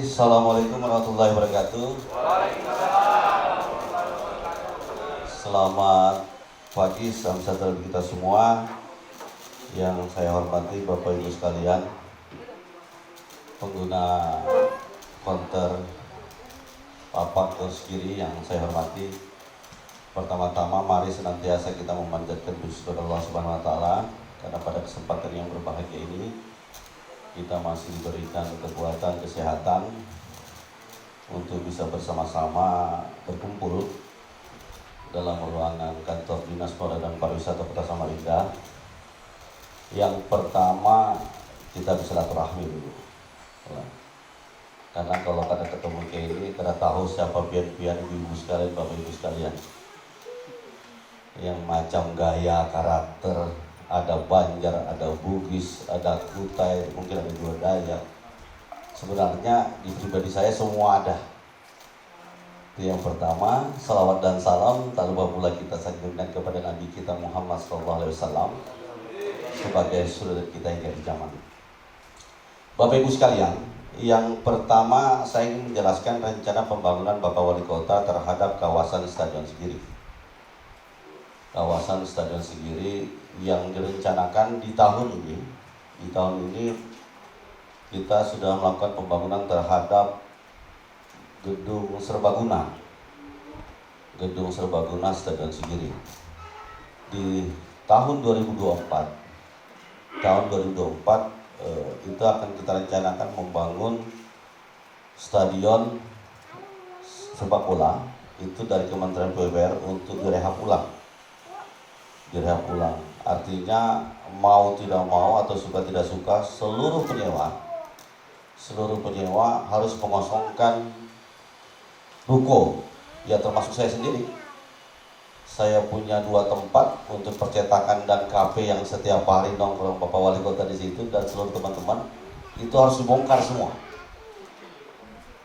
Assalamualaikum warahmatullahi wabarakatuh. Selamat pagi, salam sejahtera bagi kita semua. Yang saya hormati Bapak Ibu sekalian, pengguna konter Papak Gos Kiri yang saya hormati. Pertama-tama mari senantiasa kita memanjatkan puji kepada Allah Subhanahu wa taala karena pada kesempatan yang berbahagia ini kita masih diberikan kekuatan, kesehatan untuk bisa bersama-sama berkumpul dalam ruangan kantor Dinas Pemuda dan Pariwisata Kota Samarinda. Yang pertama kita bisa silaturahmi dulu. Karena kalau kada ketemu kayak ini, kada tahu siapa pian-pian ibu-ibu sekalian, bapak ibu sekalian. Yang macam gaya, karakter, ada Banjar, ada Bugis, ada Kutai, mungkin ada juga Dayak. Sebenarnya di pribadi saya semua ada. Itu yang pertama. Salawat dan salam tak lupa pula kita sanjungkan kepada Nabi kita Muhammad SAW sebagai suri kita hingga di zaman. Bapak Ibu sekalian, yang pertama saya ingin menjelaskan rencana pembangunan Bapak Wali Kota terhadap kawasan Stadion Sigiri. Kawasan Stadion Sigiri yang direncanakan di tahun ini. Di tahun ini kita sudah melakukan pembangunan terhadap gedung serbaguna. Gedung serbaguna Stadion Sigiri. Di tahun 2024 itu akan kita rencanakan membangun stadion sepak bola itu dari Kementerian PUPR untuk direhab ulang. Artinya mau tidak mau atau suka tidak suka seluruh penyewa harus mengosongkan ruko, ya termasuk saya sendiri. Saya punya 2 tempat untuk percetakan dan kafe yang setiap hari nongkrong Bapak Wali Kota di situ dan seluruh teman-teman itu harus dibongkar semua.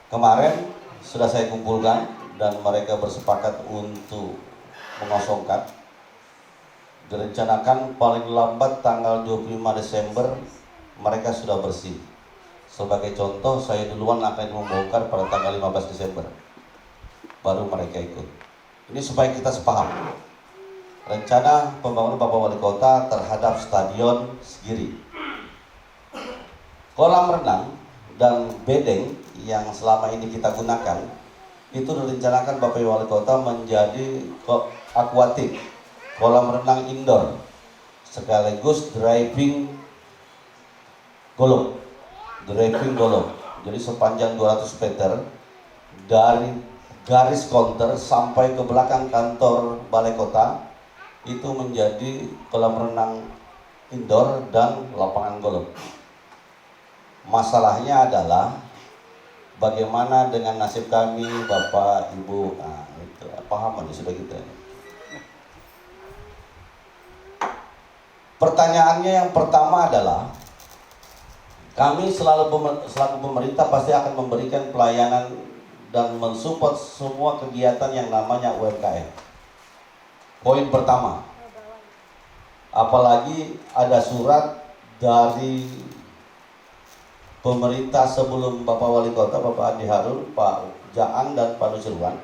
Kemarin sudah saya kumpulkan dan mereka bersepakat untuk mengosongkan. Direncanakan paling lambat tanggal 25 Desember mereka sudah bersih. Sebagai contoh, saya duluan akan membongkar pada tanggal 15 Desember. Baru mereka ikut. Ini supaya kita sepaham. Rencana pembangunan Bapak Wali Kota terhadap Stadion Sigiri. Kolam renang dan bedeng yang selama ini kita gunakan itu direncanakan Bapak Wali Kota menjadi akuatik, kolam renang indoor sekaligus driving golf. Jadi sepanjang 200 meter dari garis konter sampai ke belakang kantor Balai Kota itu menjadi kolam renang indoor dan lapangan golf. Masalahnya adalah bagaimana dengan nasib kami Bapak Ibu. Nah, itu paham aja sudah kita. Pertanyaannya yang pertama adalah kami selaku pemerintah pasti akan memberikan pelayanan dan mensupport semua kegiatan yang namanya UMKM. Poin pertama, apalagi ada surat dari pemerintah sebelum Bapak Wali Kota, Bapak Andi Harun, Pak Jaan dan Pak Nusirwan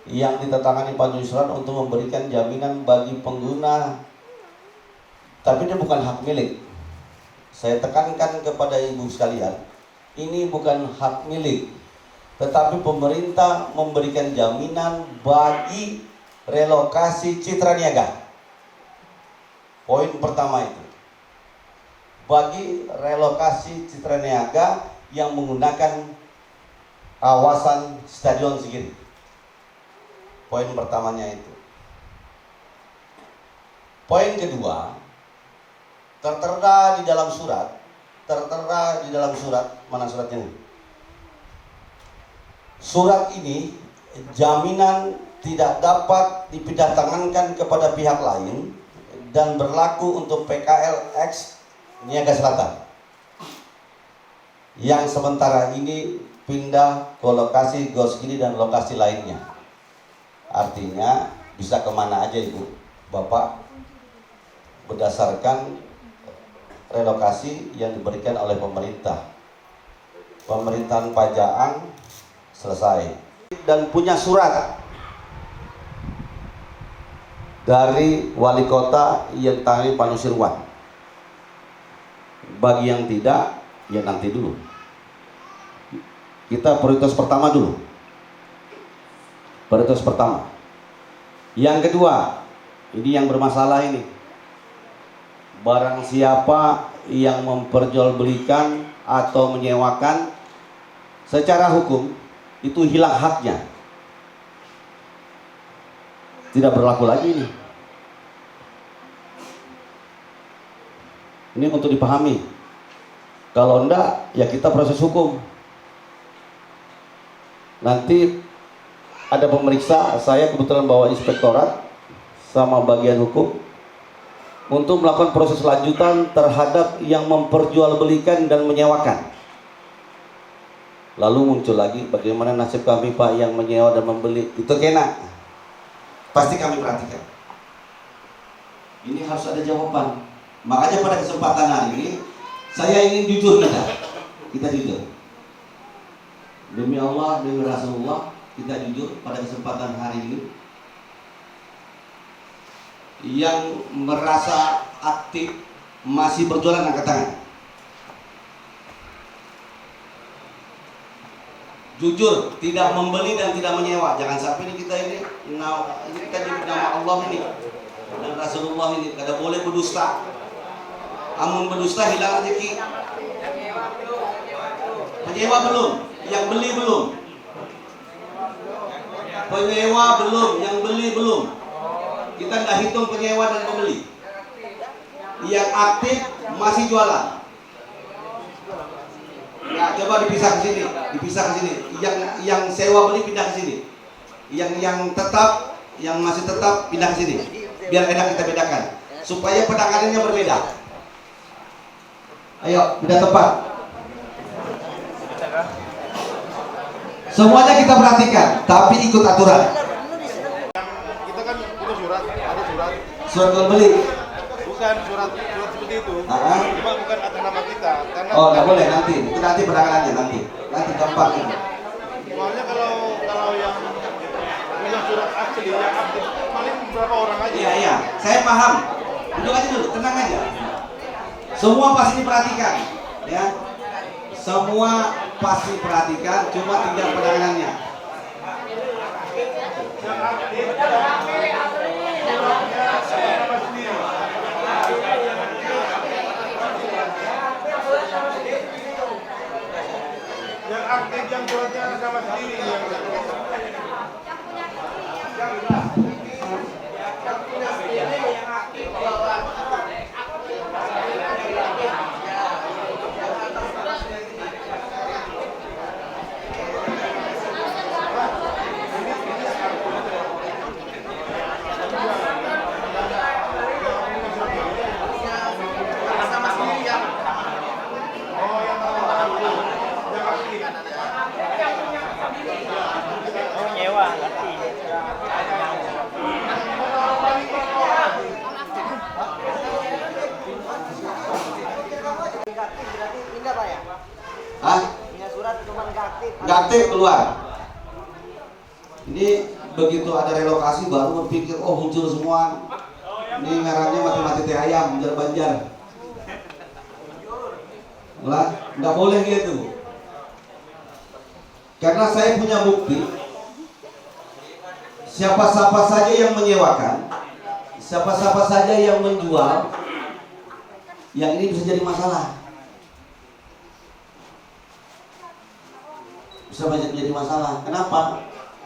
yang ditandatangani Pak Nusirwan untuk memberikan jaminan bagi pengguna, tapi ini bukan hak milik. Saya tekankan kepada ibu sekalian, ini bukan hak milik, tetapi pemerintah memberikan jaminan bagi relokasi Citra Niaga. Poin pertama itu. Bagi relokasi Citra Niaga yang menggunakan kawasan Stadion Sigiri. Poin pertamanya itu. Poin kedua, tertera di dalam surat, mana suratnya ini? Surat ini jaminan tidak dapat dipindah-tangankan kepada pihak lain dan berlaku untuk PKLX Niaga Selatan yang sementara ini pindah ke lokasi Gos Kiri dan lokasi lainnya. Artinya bisa kemana aja Ibu Bapak berdasarkan relokasi yang diberikan oleh pemerintah. pemerintahan Pak Jaang selesai dan punya surat dari wali kota yang tangani Pak Nusirwan. Bagi yang tidak, ya nanti dulu. Kita prioritas pertama dulu. Prioritas pertama. Yang kedua, ini yang bermasalah ini. Barang siapa yang memperjualbelikan atau menyewakan, secara hukum itu hilang haknya. Tidak berlaku lagi ini. Ini untuk dipahami. Kalau enggak, ya kita proses hukum. Nanti ada pemeriksa, saya kebetulan bawa inspektorat sama bagian hukum untuk melakukan proses lanjutan terhadap yang memperjualbelikan dan menyewakan. Lalu muncul lagi bagaimana nasib kami Pak yang menyewa dan membeli. Itu kena. Pasti kami perhatikan. Ini harus ada jawaban. Makanya pada kesempatan hari ini saya ingin jujur kita jujur. Demi Allah, demi Rasulullah, kita jujur pada kesempatan hari ini. Yang merasa aktif masih berjualan angkat tangan. Jujur, tidak membeli dan tidak menyewa. Jangan sampai kita ini kita nyebut nama Allah ini dan Rasulullah ini. Kada boleh berdusta. Amun berdusta hilang rezeki. Penyewa belum, yang beli belum. Penyewa belum, yang beli belum. Kita tidak hitung penyewa dan pembeli. Yang aktif masih jualan. Nah, coba dipisah ke sini, Yang sewa beli pindah ke sini. Yang tetap, yang masih tetap pindah ke sini. Biar enak kita bedakan. Supaya penanganannya berbeda. Ayo, pindah tempat. Semuanya kita perhatikan, tapi ikut aturan. Kita kan punya surat, ada surat. Surat jual beli. Bukan surat seperti itu. Cuma bukan atas nama kita. Karena oh, nggak boleh nanti. Itu nanti penanganannya nanti gampang ini. Soalnya kalau yang punya surat asli yang aktif paling berapa orang aja. Iya. Saya paham. Duduk aja dulu, tenang aja. Semua pasti diperhatikan, ya. Semua pasti perhatikan, cuma tidak penanganannya. Yang aktif yang suratnya sama sendiri yang Nggak aktif keluar. Ini begitu ada relokasi baru berpikir, oh muncul semua. Ini merahnya mati-mati teh ayam, banjar-banjar. Lah, nggak boleh gitu. Karena saya punya bukti. Siapa-siapa saja yang menyewakan, siapa-siapa saja yang menjual, yang ini bisa jadi masalah. Bisa menjadi masalah. Kenapa?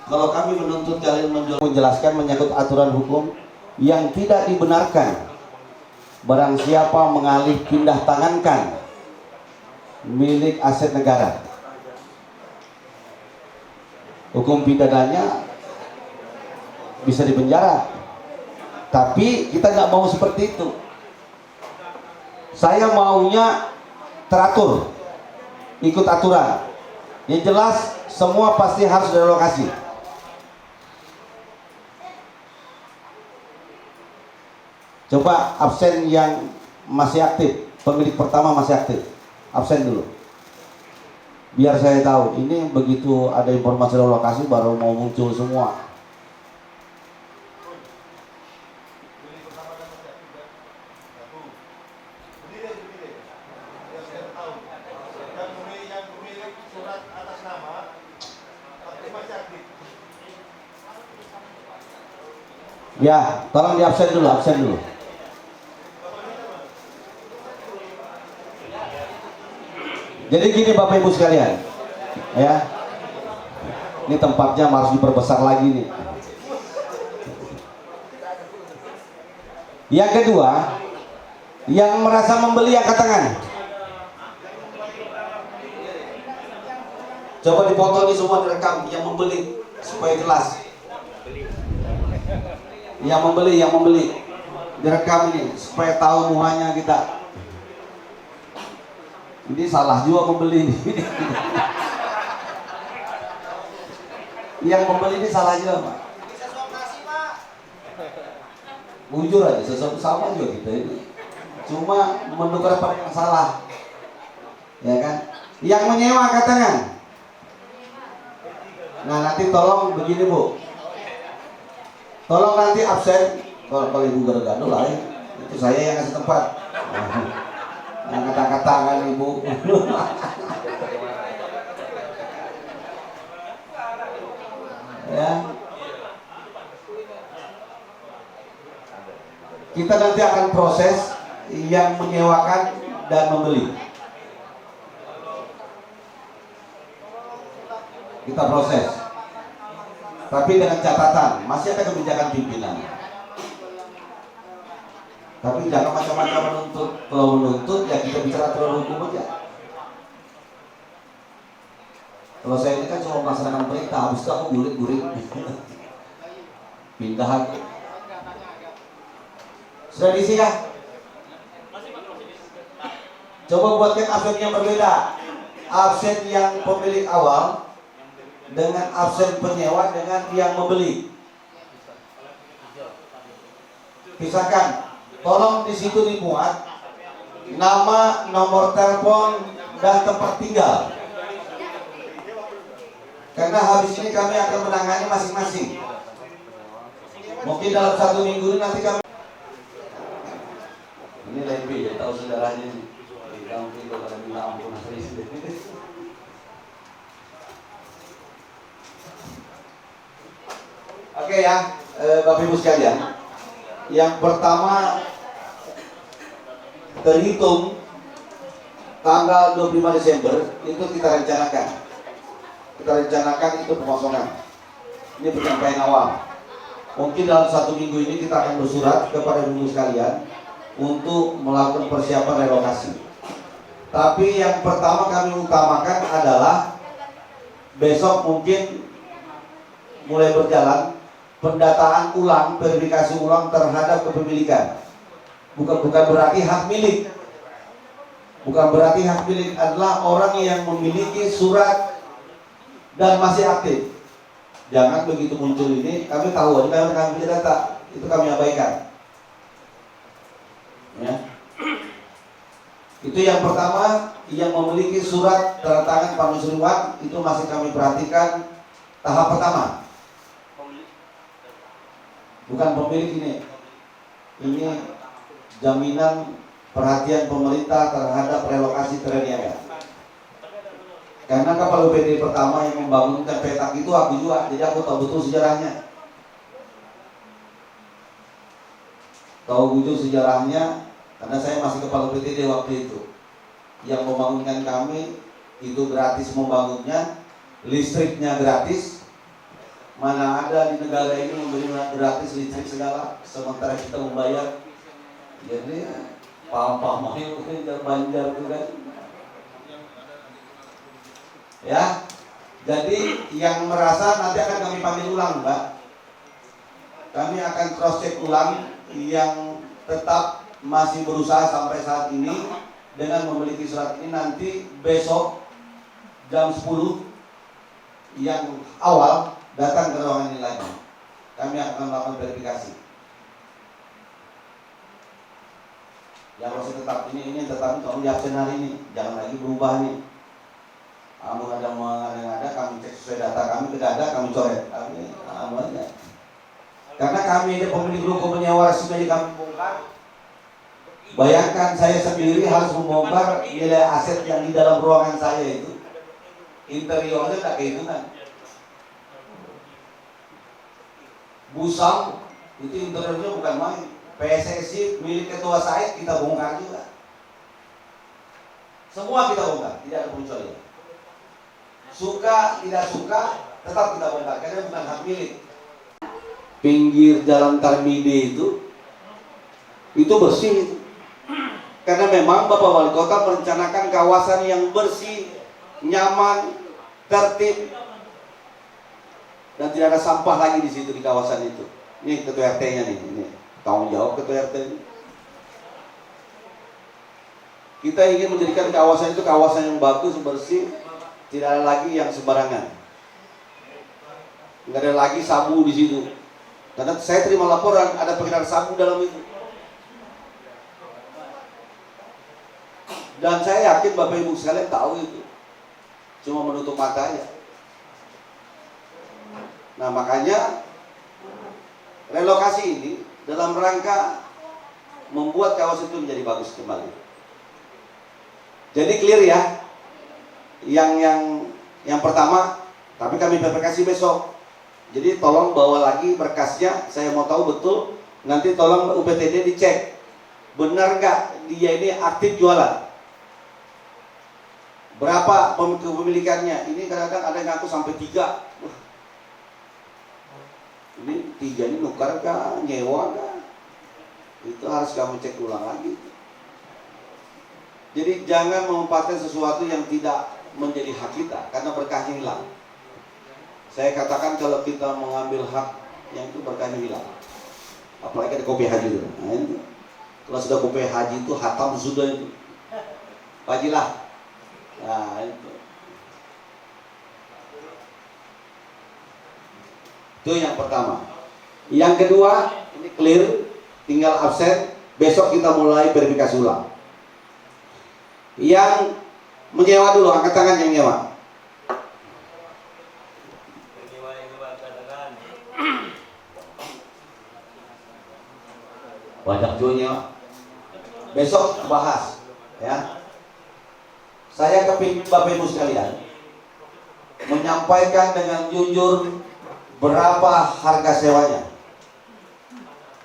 Kalau kami menuntut kalian menjelaskan menyangkut aturan hukum yang tidak dibenarkan, barang siapa mengalih pindah tangankan milik aset negara, hukum pidananya bisa dipenjara. Tapi kita nggak mau seperti itu. Saya maunya teratur, ikut aturan. Yang jelas semua pasti harus direlokasi. Coba absen yang masih aktif, pemilik pertama masih aktif, absen dulu. Biar saya tahu, ini begitu ada informasi lokasi baru mau muncul semua. Ya, tolong di absen dulu, absen dulu. Jadi gini Bapak Ibu sekalian, ya, ini tempatnya harus diperbesar lagi nih. Yang kedua, yang merasa membeli angkat tangan. Coba dipoto nih semua direkam yang membeli supaya jelas. Yang membeli direkam ini supaya tahu muanya kita. Ini salah juga membeli ini. Yang membeli ini salah juga Pak. Jujur aja, sesuatu sama juga kita ini. Cuma menukar pada yang salah, ya kan? Yang menyewa katakan. Nah nanti tolong begini Bu, tolong nanti absen. Kalau Ibu gaduh lah ya, itu saya yang kasih tempat. Yang kata-kata kan Ibu. Ya. Kita nanti akan proses yang menyewakan dan membeli. Kita proses. Tapi dengan catatan, masih ada kebijakan pimpinan. Tapi jangan macam-macam menuntut. Kalau menuntut ya kita bicara aturan hukum aja. Kalau saya ini kan cuma melaksanakan perintah, habis itu aku gurit-gurit. Pindah aku. Sudah diisi kah? Coba buatkan absen yang berbeda. Absen yang pemilik awal dengan absen penyewa dengan yang membeli. Pisahkan. Tolong di situ dimuat nama, nomor telepon, dan tempat tinggal. Karena habis ini kami akan menangani masing-masing. Mungkin dalam 1 minggu ini nanti kami. Ini lebih ya, tahu saudaranya nih. Di kampung itu pada bilang ampun Oke ya, Bapak Ibu sekalian. Yang pertama terhitung tanggal 25 Desember itu kita rencanakan. Kita rencanakan itu pengosongan. Ini penyampaian awal. Mungkin dalam 1 minggu ini kita akan bersurat kepada ibu sekalian untuk melakukan persiapan relokasi. Tapi yang pertama kami utamakan adalah besok mungkin mulai berjalan pendataan ulang, verifikasi ulang terhadap kepemilikan. Bukan berarti hak milik. Bukan berarti hak milik adalah orang yang memiliki surat dan masih aktif. Jangan begitu muncul ini, kami tahu, ini kami punya data, itu kami abaikan. Ya. Itu yang pertama, yang memiliki surat tanda tangan Pak Nusriwan itu masih kami perhatikan tahap pertama. Bukan pemilik ini jaminan perhatian pemerintah terhadap relokasi terniaga. Karena kapal UPD pertama yang membangunkan petak itu aku juga, jadi aku tahu betul sejarahnya. Tahu betul sejarahnya karena saya masih kepala UPTD waktu itu. Yang membangunkan kami itu gratis membangunnya, listriknya gratis. Mana ada di negara ini memberi gratis listrik segala, sementara kita membayar. Jadi paham-paham mungkin Banjar itu kan. Ya, jadi yang merasa nanti akan kami panggil ulang, Mbak. Kami akan cross check ulang yang tetap masih berusaha sampai saat ini dengan memiliki surat ini. Nanti besok jam 10 yang awal datang ke ruangan ini lagi. Kami akan melakukan verifikasi. Yang masih tetap ini tetap tolong di absen hari ini, jangan lagi berubah nih. mengada-ngada, kami cek sesuai data kami, tidak ada kami coret. Kami aja. Karena kami ini pemilik ruko menyewa resmi aja kami bongkar. Bayangkan saya sendiri harus membongkar nilai aset yang di dalam ruangan saya itu. Interiornya tak kehitungan. Busam itu interiornya bukan main. PSSI milik ketua Said kita bongkar juga. Semua kita bongkar, tidak ada pengecualian. Suka tidak suka tetap kita bongkar karena bukan hak milik. Pinggir jalan Tarmide itu bersih itu. Karena memang Bapak Wali Kota merencanakan kawasan yang bersih, nyaman, tertib, dan tidak ada sampah lagi di situ di kawasan itu. Ini ketua RT-nya nih, ini tanggung jawab ketua RT ini. Kita ingin menjadikan kawasan itu kawasan yang bagus, bersih, tidak ada lagi yang sembarangan. Nggak ada lagi sabu di situ. Karena saya terima laporan ada pengedar sabu dalam itu. Dan saya yakin Bapak Ibu sekalian tahu itu. Cuma menutup mata aja. Nah, makanya relokasi ini dalam rangka membuat kawasan itu menjadi bagus kembali. Jadi clear ya. Yang pertama, tapi kami verifikasi besok. Jadi tolong bawa lagi berkasnya, saya mau tahu betul. Nanti tolong UPTD dicek, benar nggak dia ini aktif jualan? Berapa kepemilikannya? Ini kadang-kadang ada yang ngaku sampai 3. Ini 3 ini nukar kah, nyewa kah? Itu harus kamu cek ulang lagi. Jadi jangan memanfaatkan sesuatu yang tidak menjadi hak kita, karena berkahnya hilang. Saya katakan kalau kita mengambil hak yang itu berkahnya hilang. Apalagi ada kopi haji itu. Nah, itu. Kalau sudah kopi haji itu hatam sudah itu. Hajilah. Nah itu. Itu yang pertama. Yang kedua, ini clear, tinggal absen. Besok kita mulai verifikasi ulang. Yang menyewa dulu, angkat tangan yang nyewa. Banyak juga nyewa. Besok bahas, ya. Saya kepingin Bapak Ibu sekalian menyampaikan dengan jujur berapa harga sewanya.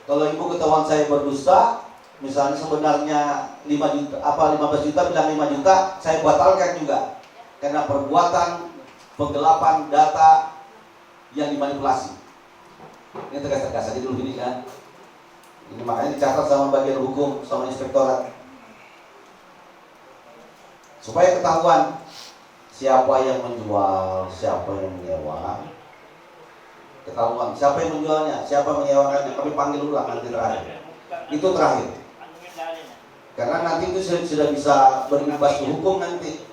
Kalau Ibu ketahuan saya berdusta, misalnya sebenarnya 5 juta, 15 juta bilang 5 juta, saya batalkan juga karena perbuatan penggelapan data yang dimanipulasi. Ini tegas-tegas aja dulu ini kan. Ini makanya dicatat sama bagian hukum, sama inspektorat, supaya ketahuan siapa yang menjual, siapa yang menyewa. Ketahuan siapa yang menjualnya, siapa yang menyewakannya. Kami panggil ulang nanti terakhir. Itu terakhir. Karena nanti itu sudah bisa berimbas ke hukum nanti.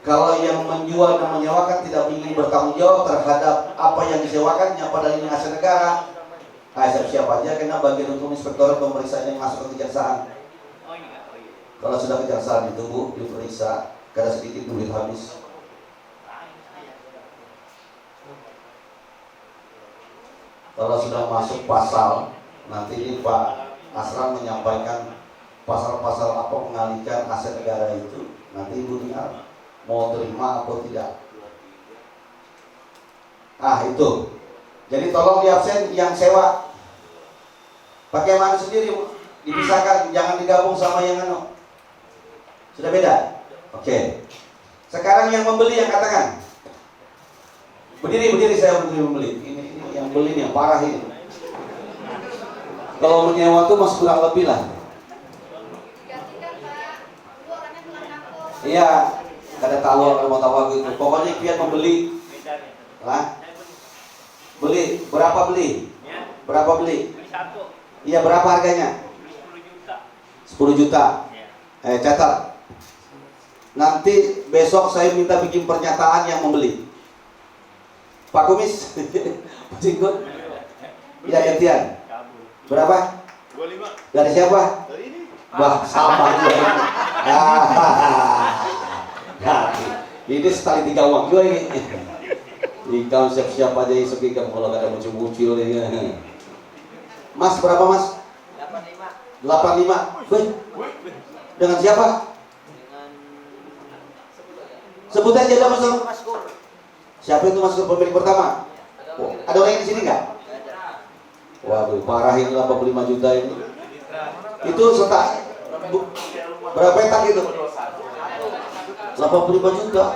Kalau yang menjual dan menyewakan tidak ingin bertanggung jawab terhadap apa yang disewakannya, padahal ini aset negara, siap-siap aja kena bagian hukum inspektorat pemeriksaan yang masuk ke kejaksaan. Kalau sudah kejaksaan itu Bu, diperiksa, karena sedikit duit habis. Kalau sudah masuk pasal, nanti ini Pak Asran menyampaikan pasal-pasal apa mengalihkan aset negara itu. Nanti Ibu dengar mau terima atau tidak. Itu. Jadi tolong di absen yang sewa pakai mana sendiri Bu. Dipisahkan, jangan digabung sama yang anu. Sudah beda? Oke. Sekarang yang membeli yang katakan. Berdiri saya membeli. Ini yang beli ini yang parah ini. Kalau menyewa tuh masih kurang lebih lah. Iya, ada tahu mau tahu gitu. Pokoknya biar membeli. Lah. Beli, berapa beli? Berapa beli? Iya, berapa harganya? 10 juta. Catat. Nanti besok saya minta bikin pernyataan yang membeli. Pak Kumis, Pak Jingkut, ya gantian. Berapa? 25. Dari siapa? Dari ini. Wah, sama juga. Ini setali 3 uang juga ini. Ikam siap-siap aja isuk ikam kalau gak ada muncul-muncul ya. Mas berapa mas? 85. Wih. Dengan siapa? Sebut aja dah mas. Siapa itu mas pemilik pertama? Oh, ada orang yang di sini nggak? Waduh, parah ini 85 juta ini. Itu setak berapa petak itu? 85 juta.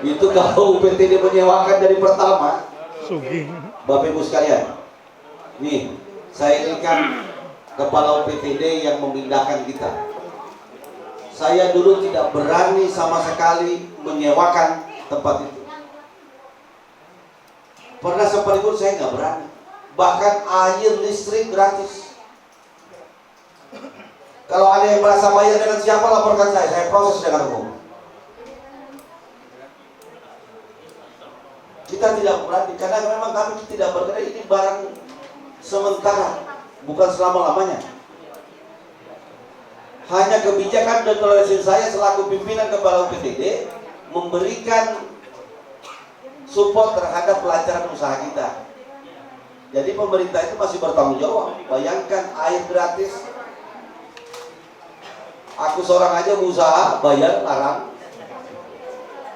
Itu kalau UPTD menyewakan dari pertama. Bapak Ibu sekalian, nih saya ini kan kepala UPTD yang memindahkan kita. Saya dulu tidak berani sama sekali menyewakan tempat itu. Pernah sekalipun saya nggak berani. Bahkan air listrik gratis. Kalau ada yang merasa bayar dengan siapa, laporkan saya proses dengan hukum. Kita tidak berani karena memang kami tidak bergerak, ini barang sementara, bukan selama-lamanya. Hanya kebijakan dan toleransi saya selaku pimpinan kepala UPTD memberikan support terhadap pelancaran usaha kita. Jadi pemerintah itu masih bertanggung jawab. Bayangkan air gratis. Aku seorang aja berusaha bayar larang.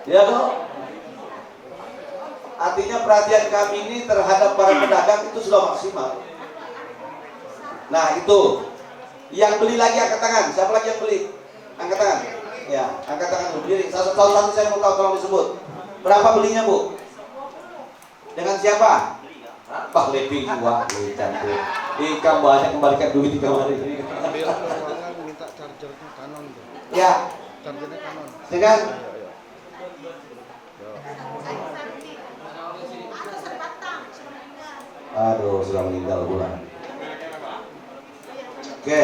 Ya dong. Artinya perhatian kami ini terhadap para pedagang itu sudah maksimal. Nah itu, yang beli lagi angkat tangan. Siapa lagi yang beli? Angkat tangan. Ya, angkat tangan dulu. Berdiri. Satu-satu saya mau tahu tolong disebut. Berapa belinya bu? Dengan siapa? Pak lebih tua, cantik. Ikam banyak kembalikan duit di kamar ini. Minta chargernya Canon. Ya. Chargernya Canon. Dengan aduh, sudah meninggal bulan. Oke.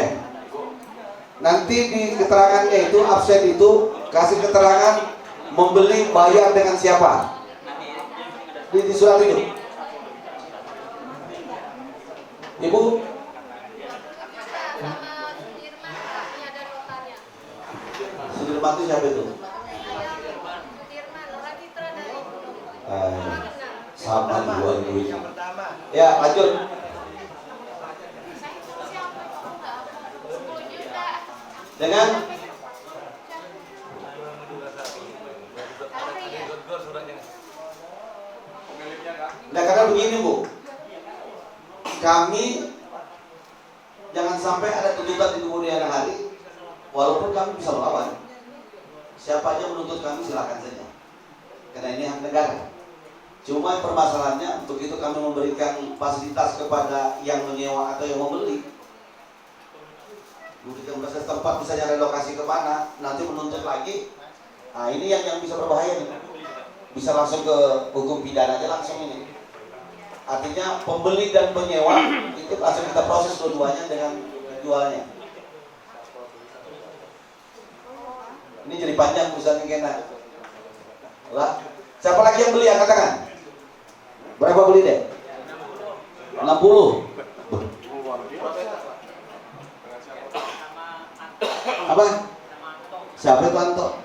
Nanti di keterangannya itu, absen itu kasih keterangan membeli bayar dengan siapa? Di surat itu. Ibu? Sudirman itu siapa itu? Sama dua ibu. Ya, lanjut. Dengan nah, karena begini bu, kami jangan sampai ada tuntutan di kemudian hari, walaupun kami bisa melawan. Siapa aja menuntut kami silakan saja, karena ini hak negara. Cuma permasalahannya begitu kami memberikan fasilitas kepada yang menyewa atau yang membeli, memberikan proses tempat misalnya relokasi kemana, nanti menuntut lagi. Nah ini yang bisa berbahaya nih. Bisa langsung ke hukum pidana aja langsung ini. Artinya pembeli dan penyewa itu langsung kita proses dua-duanya dengan jualnya. Ini jadi panjang urusan yang kena. Lah, siapa lagi yang beli? Angkat tangan. Berapa beli deh? 60. Apa? Siapa itu Anto?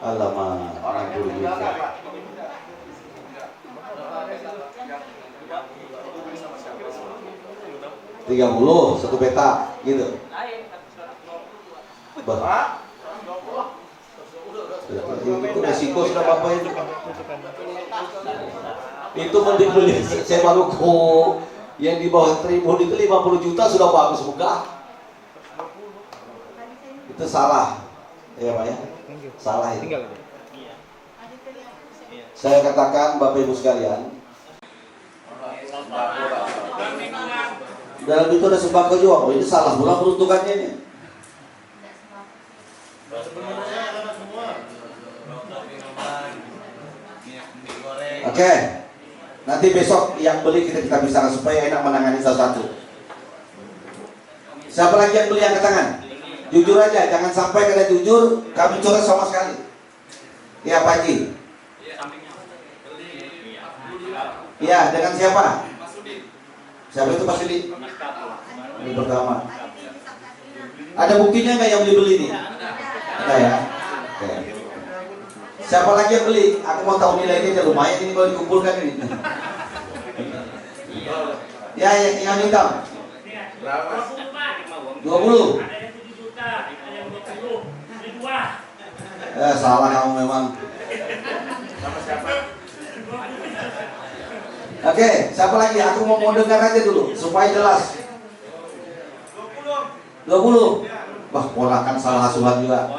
Alamak, 60 juta. 30, satu peta, gitu. Bah. Itu resiko sudah bapak itu. Itu mending beli saya baru yang di bawah tribun itu 50 juta sudah bagus buka. Itu salah, ya pak ya. Salah itu. Saya katakan bapak ibu sekalian, dalam itu ada sembako juga. Oh, ini salah pula peruntukannya ini. Oke. Nanti besok yang beli kita bicara supaya enak menangani satu-satu. Siapa lagi yang beli angkat tangan? Jujur aja, jangan sampai kada jujur kami coret sama sekali. Ya Pak Haji. Ya, dengan siapa? Siapa itu Pak Sudi? Ini pertama. Ada buktinya nggak yang beli ini? Ada ya. Siapa lagi yang beli? Aku mau tahu nilainya aja, lumayan ini kalau dikumpulkan ini. Ya, yang hitam. 20. Salah kamu memang. Oke, siapa lagi? Aku mau dengar aja dulu supaya jelas. 20. Wah, ponakan salah asuhan juga.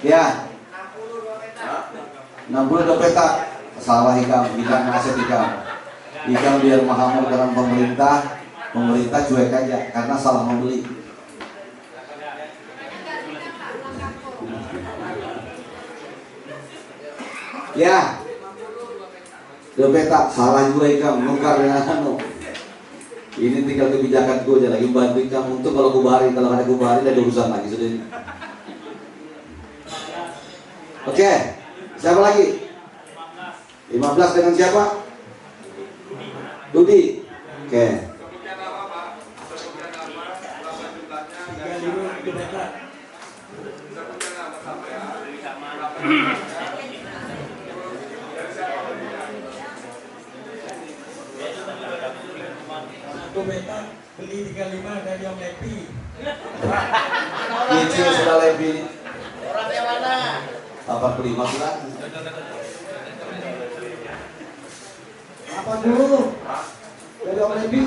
Ya. 60 petak. Salah Hikam, aset Hikam. Hikam biar mahamur dengan pemerintah cuek aja karena salah membeli. Ya. 2 petak, salah juga Hikam, nukar dengan anu. Ini tinggal kebijakan gue aja lagi bantu Hikam untuk kalau ada kubahari ada urusan lagi sudah. Oke, siapa lagi? 15 dengan siapa? Dudi. Oke. Beta beli 35 dari Om Lepi. Itu sudah lebih. Orangnya mana? Apa kelima bulan? Apa dulu? Dari Om Lepi.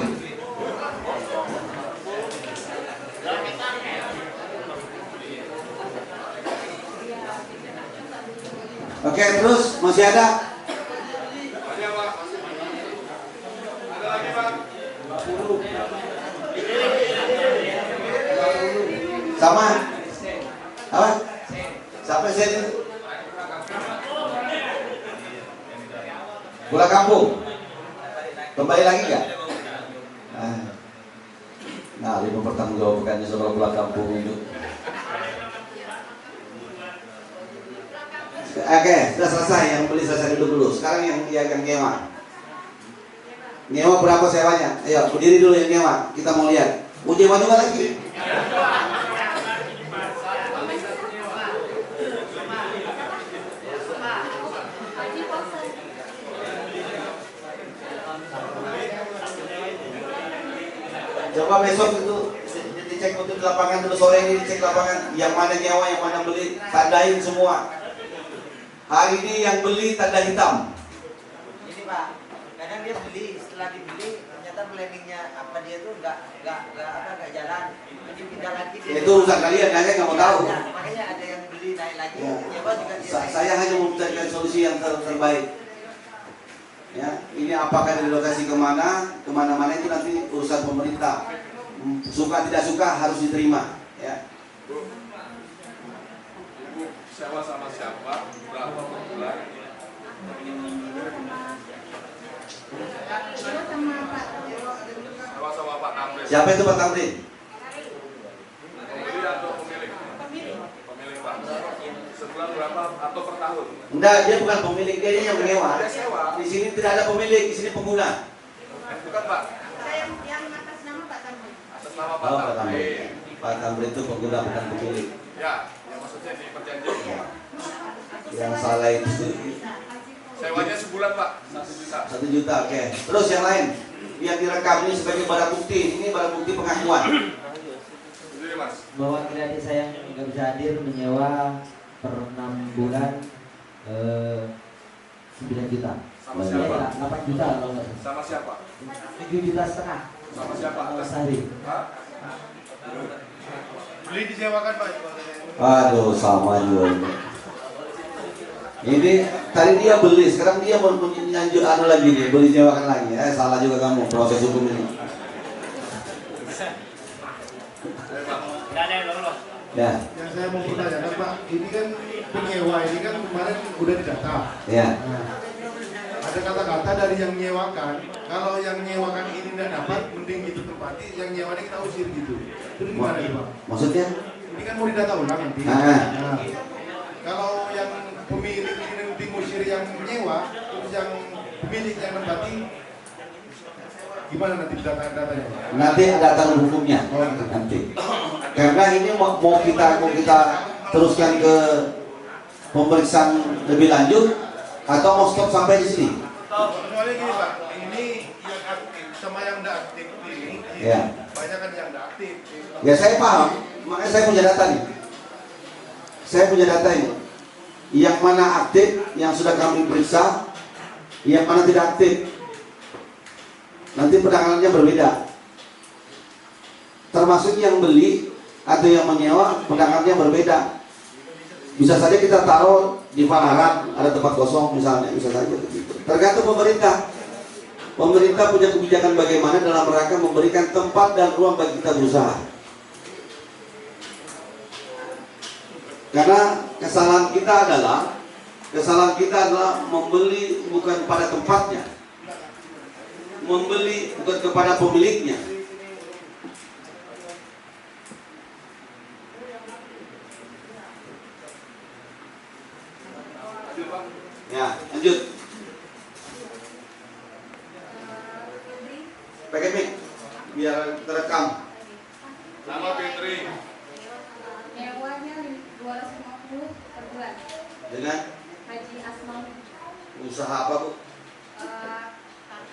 Oke, terus masih ada? Sama? Apa? Sampai sini? Pulang kampung? Kembali lagi nggak? Nah, lima pertanggungjawabkannya soal pulang kampung itu. Oke, sudah selesai. Yang beli selesai dulu. Sekarang yang nyewa. Nyewa berapa sewanya? Ayo, berdiri dulu yang nyewa. Kita mau lihat. Mau nyewa juga lagi. Coba besok itu dicek untuk lapangan dulu, sore ini dicek lapangan yang mana nyewa, yang mana beli, tandain semua. Hari ini yang beli tanda hitam. Ini Pak, kadang dia beli, setelah dibeli ternyata planningnya apa dia tuh nggak jalan, jadi pindah lagi. Itu urusan kalian, saya nggak mau tahu. Ya, makanya ada yang beli naik lagi, Ya. nyewa juga dia. Saya hanya mau mencarikan solusi yang terbaik. Ya, ini apakah dari lokasi kemana-mana itu nanti urusan pemerintah. Suka tidak suka harus diterima. Ya. Bu, sewa sama siapa? Berapa bulan? Sewa sama Pak Tamrin. Siapa itu Pak Tamrin? Pembeli atau pemilik? Pemilik Pak. Sebulan berapa atau per tahun? Enggak, dia bukan pemilik, dia yang menyewa. Dia sewa. Di sini tidak ada pemilik, di sini pengguna. Bukan Pak. Yang atas nama Pak Tamrin. Atas nama Pak Oh, Pak Tamrin. Tamrin. Pak Tamrin itu pengguna bukan pemilik. Ya, yang maksudnya di perjanjian. Yang salah itu Sewanya sebulan Pak, 1 juta. 1 juta, oke. Terus yang lain yang direkam ini sebagai barang bukti, ini barang bukti pengakuan. Jadi Mas. Bahwa adik saya yang nggak bisa hadir menyewa per 6 bulan 9 juta. Sama siapa? 8 juta kalau nggak salah. Sama siapa? 7 juta setengah. Sama siapa? Sehari. Hah? Beli disewakan Pak. Aduh, sama juga. Ini tadi dia beli, sekarang dia mau menyanjur anu lagi nih, beli nyewakan lagi. Salah juga kamu proses hukum ini. Ya, Yang saya mau pertanyakan Pak, ini kan penyewa ini kan kemarin udah didata. ya. Nah, ada kata-kata dari yang menyewakan, kalau yang menyewakan ini tidak dapat, mending itu tempati, yang nyewa ini kita usir gitu. Itu gimana nih Pak? Maksudnya? Ini kan mau didata ulang nanti. Ah. Nah, kalau yang pemilik ini nanti ngusir yang yang menyewa, terus yang pemilik yang menempati, gimana nanti data-datanya? Nanti data hukumnya nanti. Karena ini mau kita teruskan ke pemeriksaan lebih lanjut atau mau stop sampai di sini? Soalnya gini Pak, ini yang aktif sama yang tidak aktif ini, Ya. banyak kan yang tidak aktif. Ya saya paham, makanya saya punya data nih. Saya punya data ini. Yang mana aktif, yang sudah kami periksa, yang mana tidak aktif. Nanti penanganannya berbeda. Termasuk yang beli atau yang menyewa, penanganannya berbeda. Bisa saja kita taruh di Panaran, ada tempat kosong misalnya, bisa saja begitu. Tergantung pemerintah. Pemerintah punya kebijakan bagaimana dalam rangka memberikan tempat dan ruang bagi kita berusaha. Karena kesalahan kita adalah membeli bukan pada tempatnya, membeli bukan kepada pemiliknya. Ya, lanjut. Pakai mic biar terekam. Nama Fitri. Mewahnya 250 per bulan. Dengan Haji Asmal. usaha apa, Bu?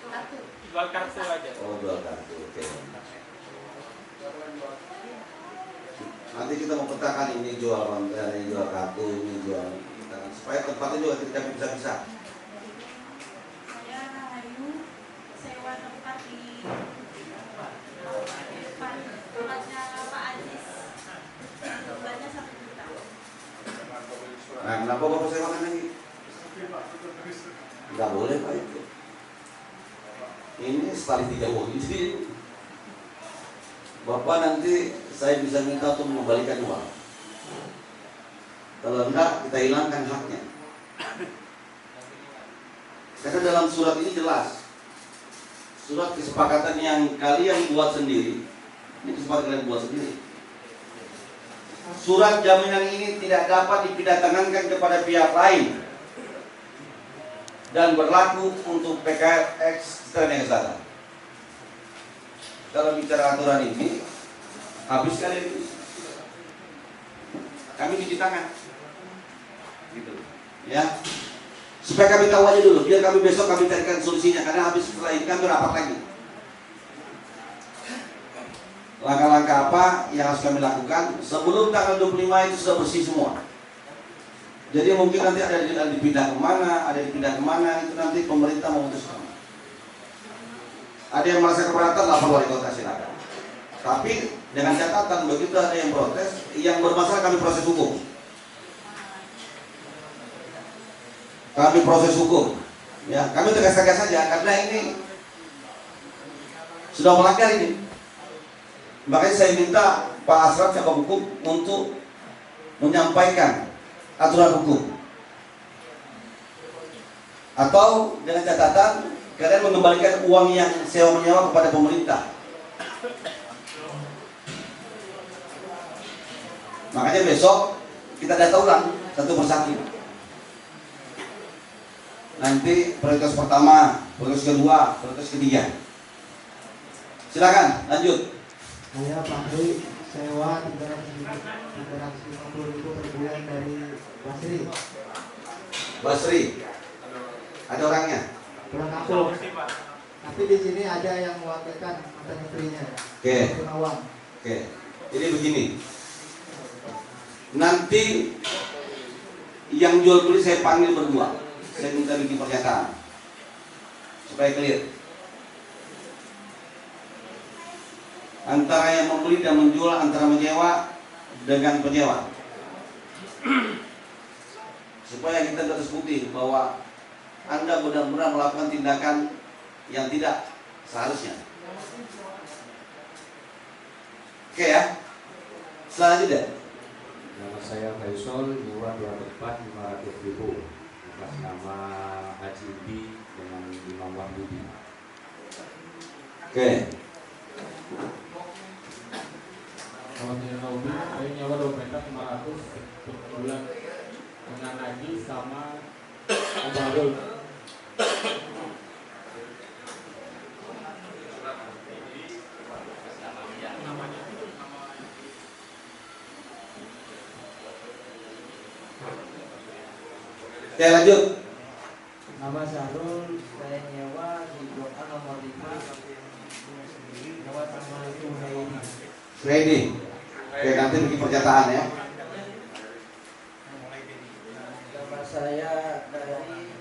Kartu. Jual kartu aja. Oh, jual kartu. Oke. Nanti kita mau petakan ini jual konten, ini jual kartu, ini jual supaya tempatnya juga kita bisa. Saya Rahayu sewa tempat di tempatnya Pak Aziz. Bulannya 1 juta. Nah, kenapa Bapak sewakan lagi? Nggak boleh Pak itu. Ini sekali 3 uang. Jadi Bapak nanti saya bisa minta untuk mengembalikan uang. Kalau enggak, kita hilangkan haknya. Karena dalam surat ini jelas, surat kesepakatan yang kalian buat sendiri, ini kesepakatan kalian buat sendiri. Surat jaminan ini tidak dapat dipidanakan kepada pihak lain dan berlaku untuk PKX Sereneng Selatan. Kalau bicara aturan ini, habis kali ini. Kami cuci tangan. Gitu. Ya. Supaya kami tahu aja dulu, biar kami besok kami carikan solusinya, karena habis setelah ini kami rapat lagi. Langkah-langkah apa yang harus kami lakukan sebelum tanggal 25 itu sudah bersih semua. Jadi mungkin nanti ada dipindah kemana, itu nanti pemerintah memutuskan. Ada yang merasa keberatan, lapor wali kota silakan. Tapi dengan catatan begitu ada yang protes, yang bermasalah kami proses hukum. Kami proses hukum, ya kami tegas-tegas saja karena ini sudah melanggar ini. Makanya saya minta Pak Asraf Cabang Hukum untuk menyampaikan aturan hukum. Atau dengan catatan kalian mengembalikan uang yang sewa menyewa kepada pemerintah. Makanya besok kita data ulang satu persatu. Nanti prioritas pertama, prioritas kedua, prioritas ketiga. Silakan lanjut. Saya Fahri sewa 350.000 per bulan dari Basri. Basri. Ada orangnya? Pulang kampung. Tapi di sini ada yang mewakilkan mantan istrinya. Oke. Awang. Oke. Jadi begini. Nanti yang jual beli saya panggil berdua. Saya minta bikin pernyataan supaya clear. Antara yang membeli dan menjual, antara menyewa dengan penyewa, supaya kita terus bukti bahwa Anda benar-benar melakukan tindakan yang tidak seharusnya. Oke ya. Selanjutnya. Nama saya Faisal, nyewa 204.500.000 atas nama Haji Ubi dengan Imam Wahyudi. Oke. Kalau tidak Ubi, saya nyewa 2 meter 500 per bulan dengan Haji sama Baru. Oke, lanjut. Nama Syahrul, saya nyewa di Blok A nomor 5. Nyewa sama itu Heidi. Ready. Oke, nanti bikin pernyataan ya. Nama saya dari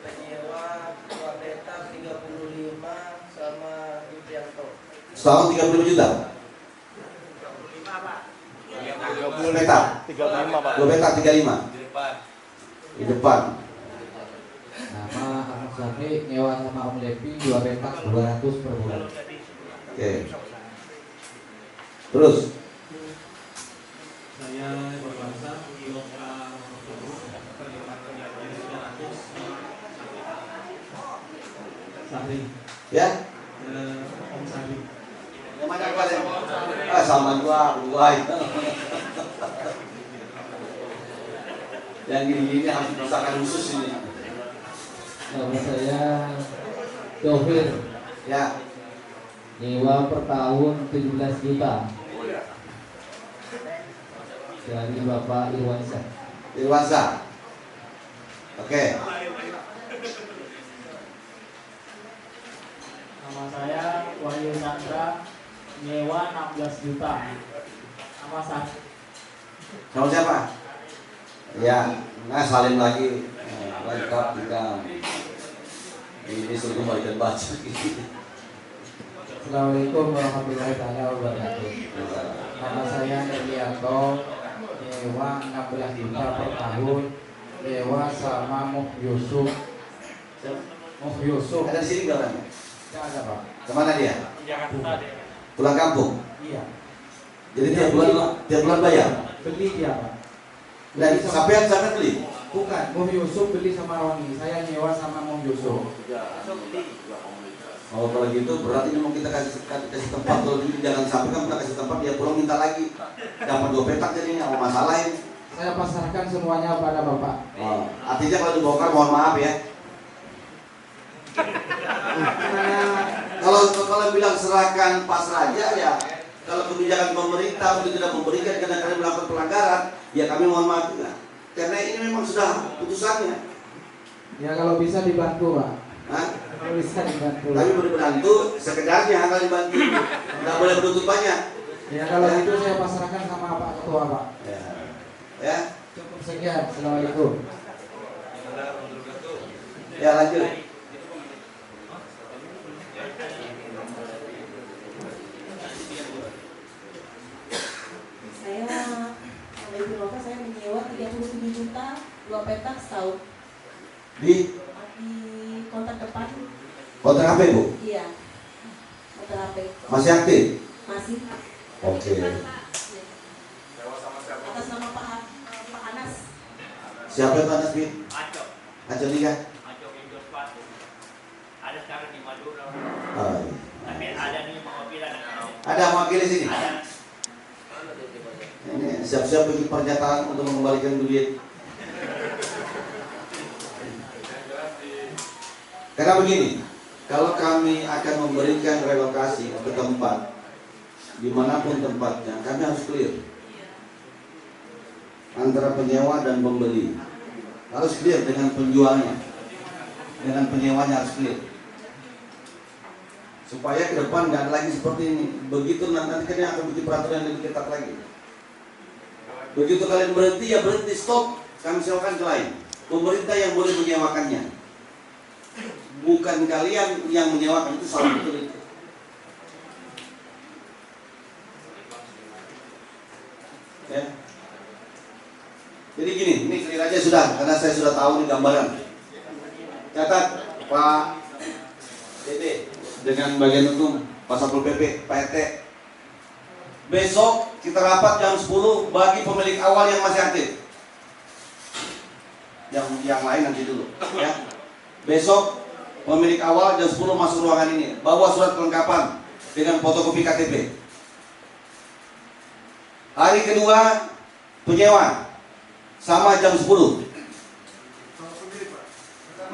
penyewa dua petak 35 sama Yudianto. Setahun 35 juta. 30 Petak. 35 Pak. 2 petak 35. Di depan. Nama Ahmad Syafi, nyewa sama Om Levi 2 petak 200 per bulan. Oke. Terus. Saya berkuasa Blok A Sari. Ya. Om Sari. Namanya apa ya? Ah, sama juga, berdua itu. Yang gini-gini harus dipisahkan khusus ini. Nama saya Dovir, Ya. nyewa per tahun 17 juta dari Bapak Irwansyah. Irwansa. Oke. Nama saya Wahyu Chandra, nyewa 16 juta. Nama saya Sama siapa? Ya, nah salim lagi. Lengkap kita. Ini suruh kembalikan baca. Assalamualaikum warahmatullahi wabarakatuh. Nama saya Elianto, nyewa 16 juta per tahun, nyewa sama Muh Yusuf. Muh Yusuf. Ada di sini nggak orangnya? Nggak ada, Pak. Kemana dia? Jakarta deh. Pulang kampung. Iya. Jadi tiap bulan bayar. Beli dia, Pak. Dan sampai beli. Bukan, Muh Yusuf beli sama Roni. Saya nyewa sama Muh Yusuf. Oh, kalau gitu berarti ini mau kita kasih tempat. Kalau ini jangan sampai kan kita kasih tempat dia pulang minta lagi. Dapat 2 petak jadinya, mau masalahin. Saya pasarkan semuanya pada Bapak. Oh, artinya kalau dibongkar mohon maaf ya. Kalau bilang serahkan pasrah aja ya. Kalau kebijakan pemerintah untuk tidak memberikan karena kalian melakukan pelanggaran, ya kami mohon maaf juga. Karena ini memang sudah putusannya. Ya kalau bisa dibantu, Pak. Hah? Kalau bisa dibantu. Kami boleh bantu sekedarnya kalau dibantu. Tidak boleh menuntut banyak. Ya kalau itu saya pasrahkan sama Pak Ketua, Pak. Ya. Cukup sekian. Assalamualaikum. Ya lanjut. Saya dari Pilota saya menyewa 37 juta 2 petak setahun Di di kontak depan. kontrak HP Bu? Iya, kontak HP Masih aktif? masih. Oke. Atas nama Pak Anas. Siapa itu Anas Bi? Acok. Acok Liga? Acok Indo Sepatu. Ada sekarang di Madura. Oh, iya. Tapi ada nih pengambilan. Ada mewakili sini? Ada. Ini siap-siap bikin pernyataan untuk mengembalikan duit. Karena begini, kalau kami akan memberikan relokasi ke tempat dimanapun tempatnya, kami harus clear antara penyewa dan pembeli. Harus clear dengan penjualnya, dengan penyewanya harus clear. Supaya ke depan nggak ada lagi seperti ini. Begitu nanti kalian akan bikin peraturan yang lebih ketat lagi. Begitu kalian berhenti ya berhenti, stop, kami sewakan ke lain. Pemerintah yang boleh menyewakannya, bukan kalian yang menyewakan. Itu salah betul itu. Ya. Jadi gini, ini clear aja sudah, karena saya sudah tahu di gambaran. Catat Pak DP dengan bagian hukum, Pak Satpol PP, Pak RT. Besok kita rapat jam 10 bagi pemilik awal yang masih aktif. Yang lain nanti dulu ya. Besok pemilik awal jam 10 masuk ruangan ini, bawa surat kelengkapan dengan fotokopi KTP. Hari kedua penyewa sama jam 10.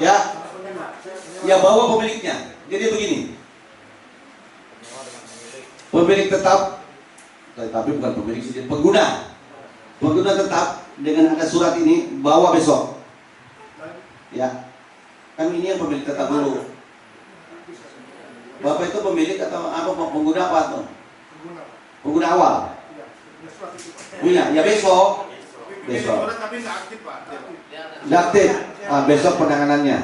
Ya bawa pemiliknya. Jadi begini, pemilik tetap, tapi bukan pemilik sendiri, pengguna tetap dengan ada surat ini bawa besok. Ya, kan ini yang pemilik tetap dulu. Bapak itu pemilik atau apa, pengguna apa tuh? Pengguna awal. Punya, ya besok. Tapi nggak aktif Pak. Nggak aktif. Besok penanganannya.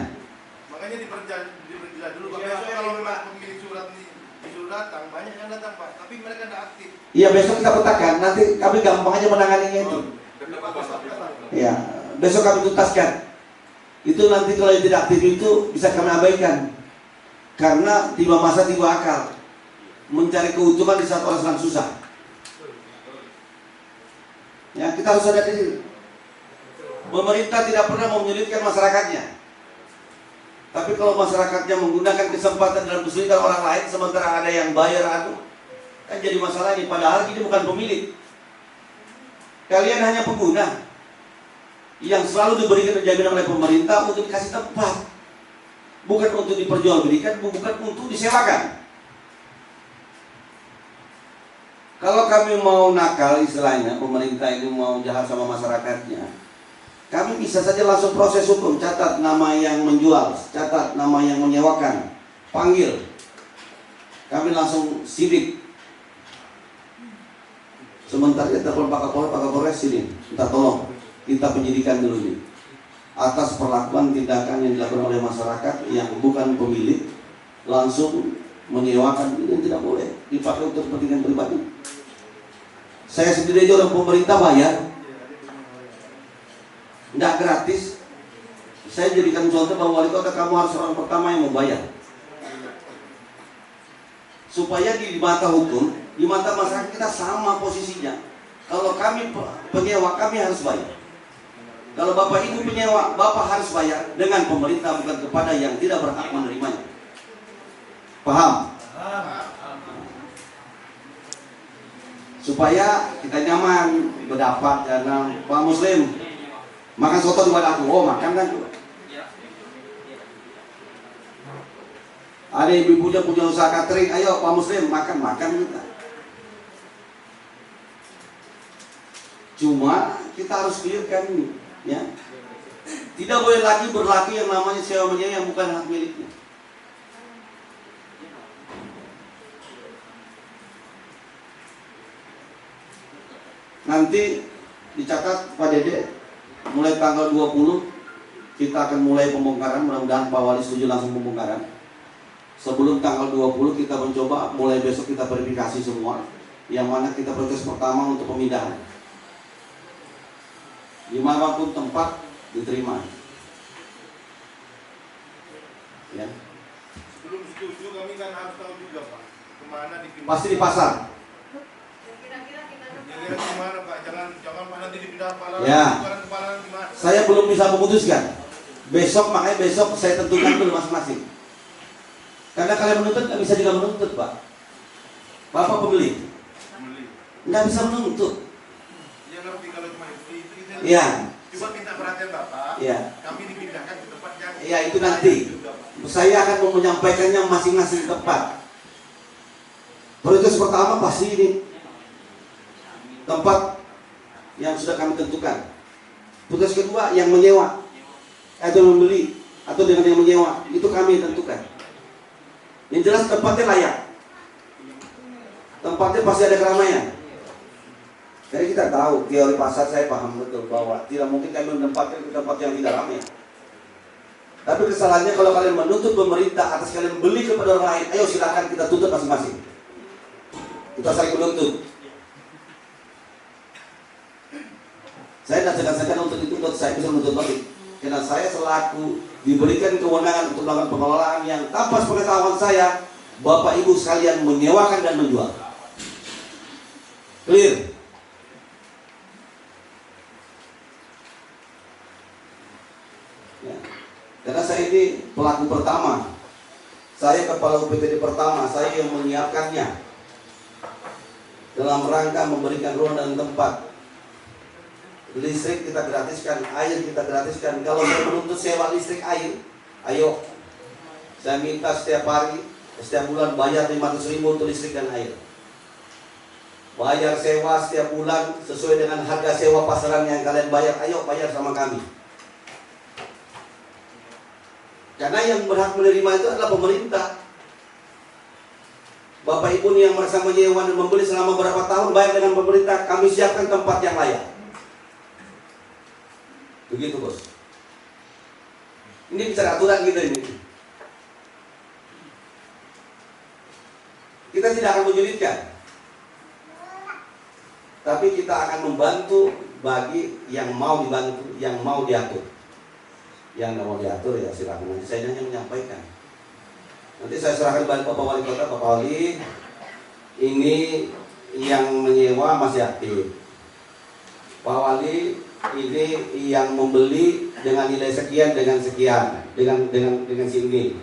Makanya diperjelas dulu Pak. Besok kalau memang pemilik surat ini disuruh datang, banyak yang datang Pak. Tapi mereka nggak aktif. Iya, besok kita petakan. Nanti kami gampang aja menanganinya itu. Iya, besok kami tuntaskan. Itu nanti kalau yang tidak aktif itu bisa kami abaikan. Karena tiba masa tiba akal. Mencari keuntungan di saat orang sedang susah. Ya, kita harus sadar diri. Pemerintah tidak pernah menyulitkan masyarakatnya. Tapi kalau masyarakatnya menggunakan kesempatan dalam kesulitan orang lain, sementara ada yang bayar kan jadi masalah ini. Padahal ini bukan pemilik. Kalian hanya pengguna yang selalu diberikan jaminan oleh pemerintah untuk dikasih tempat, bukan untuk diperjualbelikan, bukan untuk disewakan. Kalau kami mau nakal, istilahnya pemerintah itu mau jahat sama masyarakatnya, kami bisa saja langsung proses hukum. Catat nama yang menjual, catat nama yang menyewakan, panggil, kami langsung sidik. Sementara kita telepon Pak Kapolres sini, minta tolong kita penyidikan dulu nih atas perlakuan tindakan yang dilakukan oleh masyarakat yang bukan pemilik, langsung menyewakan. Ini tidak boleh dipakai untuk kepentingan pribadi. Saya sendiri aja orang pemerintah bayar, nggak gratis. Saya jadikan contoh bahwa wali kota, kamu harus orang pertama yang membayar, supaya di mata hukum, di mata masyarakat kita sama posisinya. Kalau kami penyewa, kami harus bayar. Kalau bapak ibu penyewa, bapak harus bayar dengan pemerintah, bukan kepada yang tidak berhak menerimanya. Paham? Supaya kita nyaman berdapat. Karena Pak Muslim makan soto di wadahku, oh makan kan. Ada ibu-ibunya punya usaha catering, ayo Pak Muslim makan kita. Cuma kita harus clearkan ini, ya. Tidak boleh lagi berlaku yang namanya sewa menyewa yang bukan hak miliknya. Nanti dicatat Pak Dede, mulai tanggal 20 kita akan mulai pembongkaran. Mudah-mudahan Pak Wali setuju langsung pembongkaran. Sebelum tanggal 20 kita mencoba, mulai besok kita verifikasi semua. Yang mana kita proses pertama untuk pemindahan. Dimanapun tempat diterima. Ya. Sebelum setuju kami kan harus tahu juga Pak, kemana dipindah. Pasti di pasar. Kira-kira gimana Pak? Jangan Pak nanti dipindah kepala. Ya. Kepala gimana? Saya belum bisa memutuskan. Makanya besok saya tentukan dulu masing-masing. Karena kalian menuntut, nggak bisa juga menuntut Pak. Bapak pembeli, nggak bisa menuntut. Ya ngerti kalau cuma itu. Iya. Coba minta perhatian Bapak. Iya. Kami dipindahkan ke tempat yang. Iya, itu nanti. Saya akan menyampaikannya masing-masing tempat. Prioritas pertama pasti ini tempat yang sudah kami tentukan. Prioritas kedua yang menyewa atau membeli atau dengan yang menyewa, itu kami tentukan. Yang jelas tempatnya layak. Tempatnya pasti ada keramaian. Jadi kita tahu teori pasar, saya paham betul bahwa tidak mungkin kami menempatkan ke tempat yang tidak ramai. Tapi kesalahannya kalau kalian menuntut pemerintah atas kalian beli kepada orang lain, ayo silakan kita tuntut masing-masing. Kita saling menuntut. Saya tidak segan-segan untuk dituntut, saya bisa menuntut balik. Karena saya selaku diberikan kewenangan untuk melakukan pengelolaan yang tanpa sepengetahuan saya, Bapak Ibu sekalian menyewakan dan menjual. Clear? Ya. Karena saya ini pelaku pertama, saya kepala UPTD pertama, saya yang menyiapkannya dalam rangka memberikan ruang dan tempat. Listrik kita gratiskan, air kita gratiskan. Kalau saya menuntut sewa listrik air, Ayo, saya minta setiap hari, setiap bulan bayar 500.000 untuk listrik dan air. Bayar sewa setiap bulan sesuai dengan harga sewa pasaran yang kalian bayar. Ayo bayar sama kami. Karena yang berhak menerima itu adalah pemerintah. Bapak Ibu yang merasa menyewa dan membeli selama berapa tahun, bayar dengan pemerintah. Kami siapkan tempat yang layak. Begitu bos. Ini bicara aturan kita ini. Kita tidak akan menyulitkan, tapi kita akan membantu bagi yang mau dibantu, yang mau diatur. Yang nggak mau diatur ya silakan. Nanti saya hanya menyampaikan. Nanti saya serahkan kepada Bapak Wali Kota. Bapak Wali, ini yang menyewa masih aktif. Pak Wali, ini yang membeli dengan nilai sekian dengan sekian, dengan sini.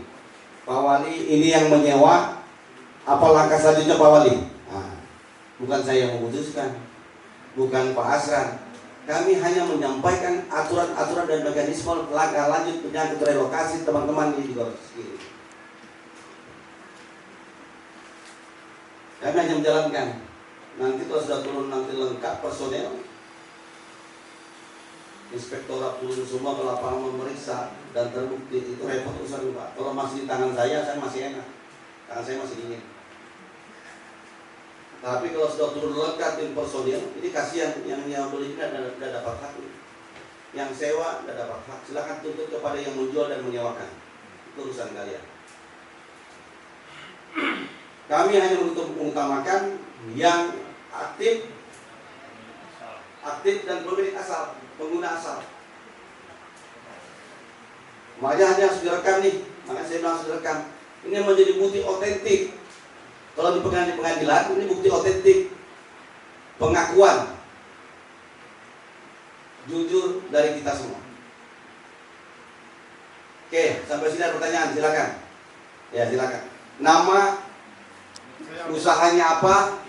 Pak Wali, ini yang menyewa. Apa langkah selanjutnya Pak Wali? Nah, bukan saya yang memutuskan, bukan Pak Asran. Kami hanya menyampaikan aturan-aturan dan mekanisme langkah lanjut menyangkut relokasi teman-teman di luar sini. Kami hanya menjalankan. Nanti kalau sudah turun nanti lengkap personel, inspektorat turun semua ke lapangan memeriksa dan terbukti, itu repot urusan Pak. Kalau masih di tangan saya masih enak, tangan saya masih dingin. Tapi kalau sudah turun lengkap tim personil, ini kasihan yang beli tidak dapat hak, yang sewa tidak dapat hak. Silakan tuntut kepada yang menjual dan menyewakan. Itu urusan kalian. Kami hanya untuk mengutamakan yang aktif dan pemilik asal, pengguna asal. Makanya hanya harus direkam nih. Makanya saya bilang harus direkam. Ini menjadi bukti otentik. Kalau di pengadilan ini bukti otentik, pengakuan jujur dari kita semua. Oke, sampai sini ada pertanyaan, silakan. Ya, silakan. Nama, usahanya apa,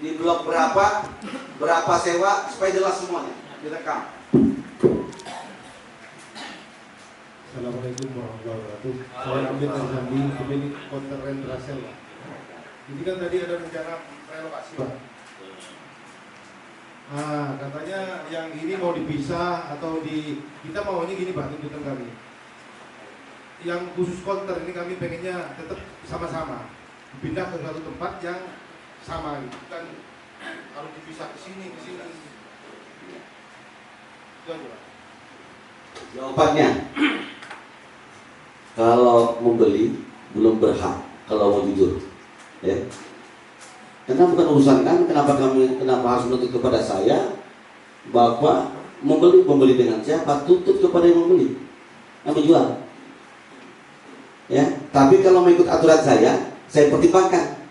di blok berapa sewa, supaya jelas semuanya, direkam. Assalamualaikum warahmatullahi wabarakatuh. Saya ambil dari Jambi, ini konter Rendrasel. Ini kan tadi ada rencana relokasi Pak. Nah, katanya yang ini mau dipisah atau kita maunya gini Pak, tuntutan kami. Yang khusus konter ini kami pengennya tetap sama-sama, pindah ke satu tempat yang sama gitu. Kan harus dipisah ke sini. Itu aja Pak. Jawabannya, kalau membeli belum berhak kalau mau jujur, ya. Karena bukan urusan kan, kenapa harus menuntut kepada saya bahwa membeli dengan siapa, tuntut kepada yang membeli, yang menjual, ya. Tapi kalau mengikut aturan saya pertimbangkan,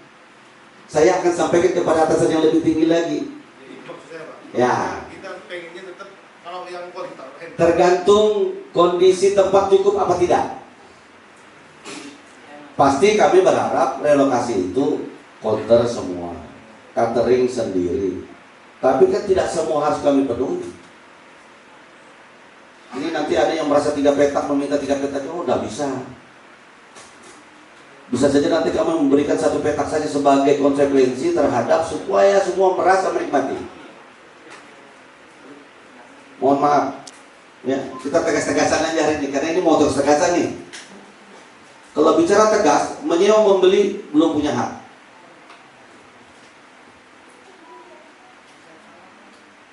saya akan sampaikan kepada atasan yang lebih tinggi lagi. Jadi maksud saya Pak, ya. Kita pengennya tetap kalau yang konter. Tergantung kondisi tempat cukup apa tidak. Pasti kami berharap relokasi itu konter semua, catering sendiri. Tapi kan tidak semua harus kami penuhi. Ini nanti ada yang merasa 3 petak meminta 3 petak, oh udah bisa. Bisa saja nanti kami memberikan 1 petak saja sebagai konsekuensi terhadap supaya semua merasa menikmati. Mohon maaf, ya kita tegas-tegasan aja hari ini karena ini mau tegas-tegasan nih. Kalau bicara tegas, menyewa membeli belum punya hak.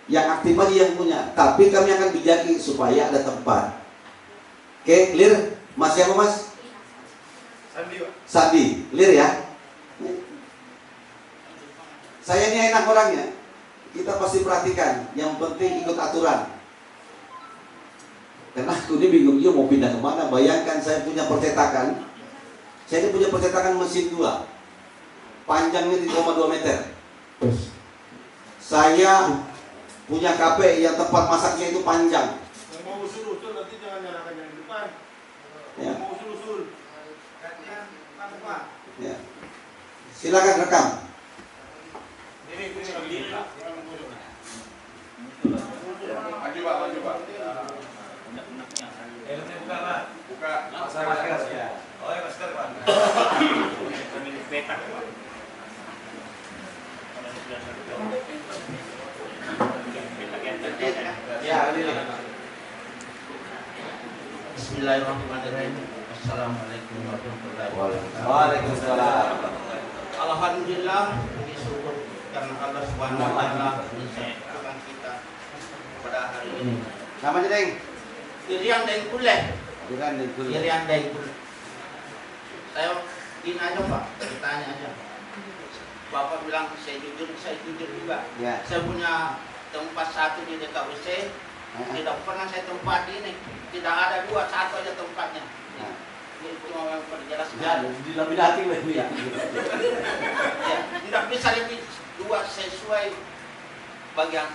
Yang aktif aja yang punya, tapi kami akan bijaki supaya ada tempat. Oke, clear? Mas siapa Mas? Sandi Pak. Sandi, clear ya? Saya ini enak orangnya. Kita pasti perhatikan, yang penting ikut aturan. Karena aku ini bingung juga mau pindah kemana. Bayangkan saya punya percetakan. Saya ini punya percetakan mesin 2, panjangnya 3,2 meter. Saya punya KP yang tempat masaknya itu panjang. Yang mau usul-usul nanti jangan nyalakan yang di depan. Ya. Mau usul-usul. Ya. Silakan rekam. Maju Pak. Buka. Oh, ya masker Pak. Ya, Bismillahirrahmanirrahim. Assalamualaikum warahmatullahi wabarakatuh. Waalaikumsalam. Alhamdulillah, puji syukur karena Allah Subhanahu wa taala menyatukan kita pada hari ini. Namanya Deng? Irian Deng Kuleh. Irian Deng Kuleh. Irian Deng Kuleh. Saya ini aja Pak, ditanya aja. Bapak bilang saya jujur juga. Ya. Saya punya tempat satu di DKUC, tidak pernah saya tempat ini. Tidak ada dua, satu aja tempatnya. Ya. Ini cuma yang perjelas. Ya, dilaminati lagi. Ya. Ya, tidak bisa lebih dua sesuai bagian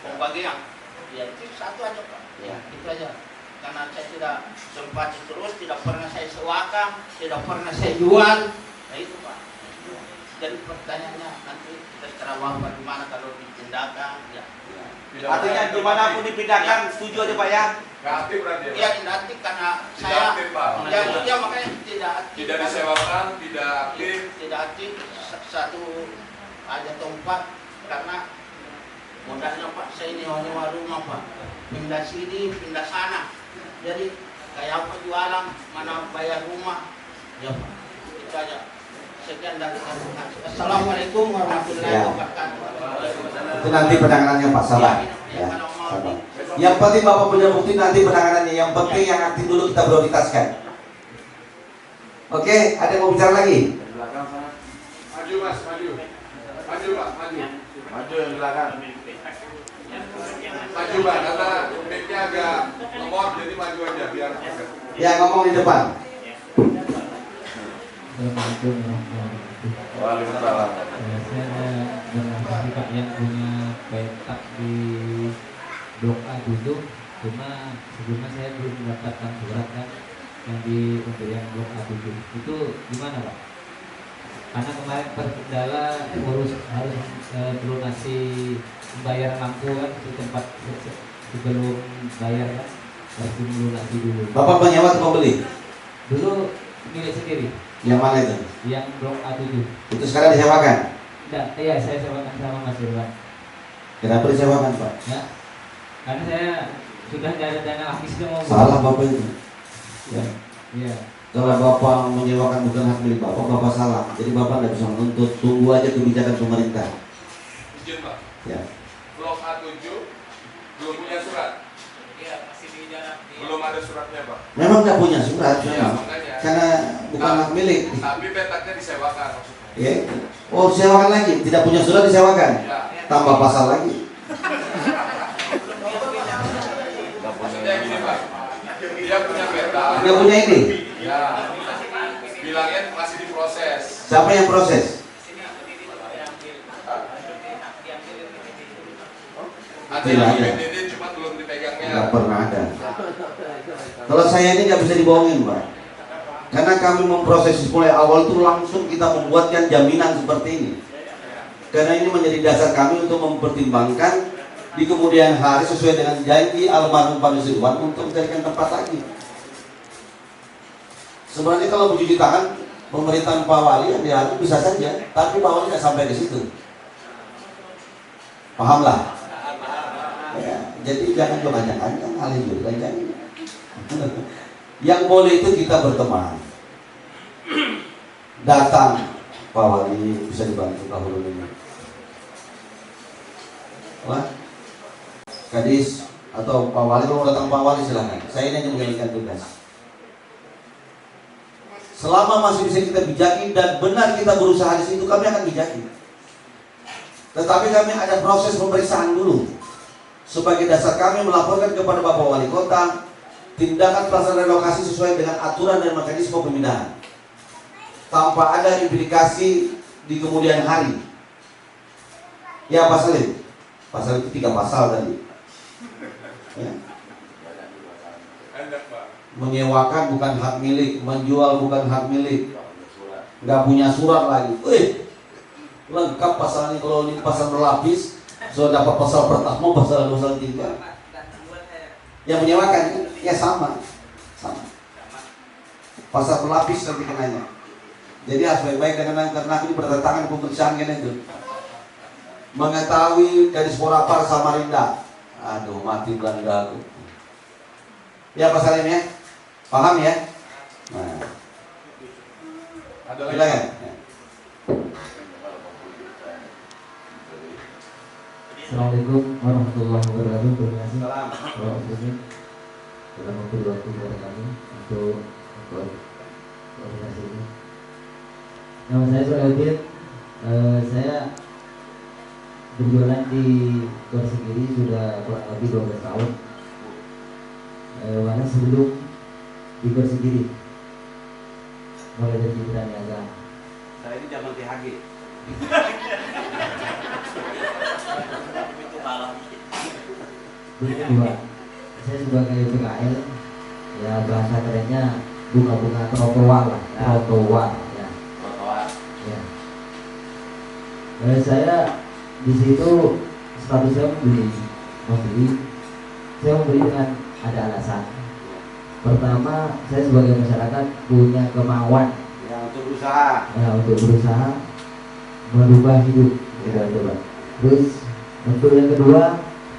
pembagian. Ya itu satu aja Pak. Ya itu aja. Karena saya tidak sempat terus, tidak pernah saya sewakan, tidak pernah saya jual. Nah itu Pak. Jadi pertanyaannya nanti kita secara waktu di mana kalau dipindahkan ya. Artinya dimanapun dipindahkan, setuju aja Pak ya? Nggak aktif berarti ya? Iya tidak aktif karena Tidak saya aktif, Pak. ya makanya tidak aktif. Tidak disewakan, tidak aktif. Tidak aktif satu aja tempat karena modalnya Pak saya nyewa rumah Pak, pindah sini pindah sana, jadi kayak apa jualan mana bayar rumah ya Pak, itu aja. Sekian dari saya. Assalamualaikum warahmatullahi wabarakatuh. Itu nanti penanganannya Pak Salah. Ya, sabar. Yang penting Bapak punya bukti nanti penanganannya. Yang penting yang aktif dulu kita prioritaskan. Oke, ada yang mau bicara lagi? Maju Mas, maju. Maju Pak, maju. Maju yang belakang. Maju Pak, karena mic-nya agak lemot jadi maju aja biar. Ya, ngomong di depan. Assalamualaikum warahmatullahi wabarakatuh. Waalaikumsalam. Saya ada berhasil Pak yang punya petak di Blok A7, cuma sebelumnya saya belum mendapatkan surat kan yang untuk yang Blok A7 itu gimana Pak? Karena kemarin terkendala harus melunasi pembayaran lampu kan di tempat sebelum bayar kan harus melunasi dulu. Bapak penyewa atau pembeli? Dulu milik sendiri. Yang mana itu? Yang Blok A7. Itu sekarang disewakan? Tidak, iya saya sewakan sama Mas Irwan. Kenapa disewakan Pak? Ya, karena saya sudah tidak ada dana lagi sudah mau. Salah Bapak itu. Ya. Iya. Kalau Bapak menyewakan bukan hak milik Bapak, Bapak salah. Jadi Bapak tidak bisa menuntut. Tunggu aja kebijakan pemerintah. Izin Pak. Ya. Blok A7 belum punya surat. Iya, masih di jalan. Belum ada suratnya Pak. Memang tidak punya surat. Iya, makanya. Karena bukan hak milik. Tapi petaknya disewakan maksudnya. Ya. Oh, disewakan lagi. Tidak punya surat disewakan. Ya. Tambah pasal lagi. Maksudnya gini Pak. Dia punya peta. Dia punya ini. Ya. Bilangnya masih diproses. Siapa yang proses? Ada Tidak yang ada. PDD cuma belum dipegangnya. Tidak pernah ada. Kalau saya ini nggak bisa dibohongin Pak. Karena kami memproses mulai awal itu langsung kita membuatkan jaminan seperti ini. Karena ini menjadi dasar kami untuk mempertimbangkan di kemudian hari sesuai dengan janji almarhum Pak Nusirwan untuk mencarikan tempat lagi. Sebenarnya kalau mencuci tangan pemerintahan Pak Wali ya bisa saja, tapi Pak Wali tidak sampai ke situ. Pahamlah? Ya, jadi jangan jangan hal itu jangan. Yang boleh itu kita berteman. Datang Pak Wali bisa dibantu dahulu ini. Wah, Kadis atau Pak Wali mau datang Pak Wali silahkan. Saya ini hanya menjalankan tugas. Selama masih bisa kita bijaki dan benar kita berusaha di situ, kami akan bijaki. Tetapi kami ada proses pemeriksaan dulu. Sebagai dasar kami melaporkan kepada Bapak Wali Kota tindakan pelaksanaan relokasi sesuai dengan aturan dan mekanisme pemindahan tanpa ada implikasi di kemudian hari. Ya pasal itu. Pasal itu 3 pasal tadi. Ya. Menyewakan bukan hak milik, menjual bukan hak milik, nggak punya surat lagi. Lengkap pasalnya. Kalau ini pasal berlapis, sudah dapat pasal pertama, pasal 2, 3. Yang menyewakan ya sama. pasal pelapis nanti kenanya. Jadi harus baik-baik dengan karena ini bertentangan pemeriksaan kan itu. Mengetahui dari Sporapar Samarinda. Aduh, mati Belanda aku. Ya pasal ini ya, paham ya? Nah, Ada lagi? silakan. Assalamualaikum warahmatullahi wabarakatuh. Terima kasih. Salam. Bapak Muslimin dalam waktu kepada kami untuk koordinasi ini. Nama saya Suraudin. Saya berjualan di Gorsigiri sudah kurang lebih 12 tahun. Mana sebelum di Gorsigiri mulai dari Citra Niaga. Saya ini zaman THG. Begini Pak, saya sebagai PKL, ya bahasa kerennya bunga-bunga trotoar lah, trotoar. Ya. Ya. Saya di situ status saya membeli. Saya membeli dengan ada alasan. Pertama, saya sebagai masyarakat punya kemauan Ya, untuk berusaha. ya untuk berusaha merubah hidup, gitu aja Pak. Terus untuk yang kedua,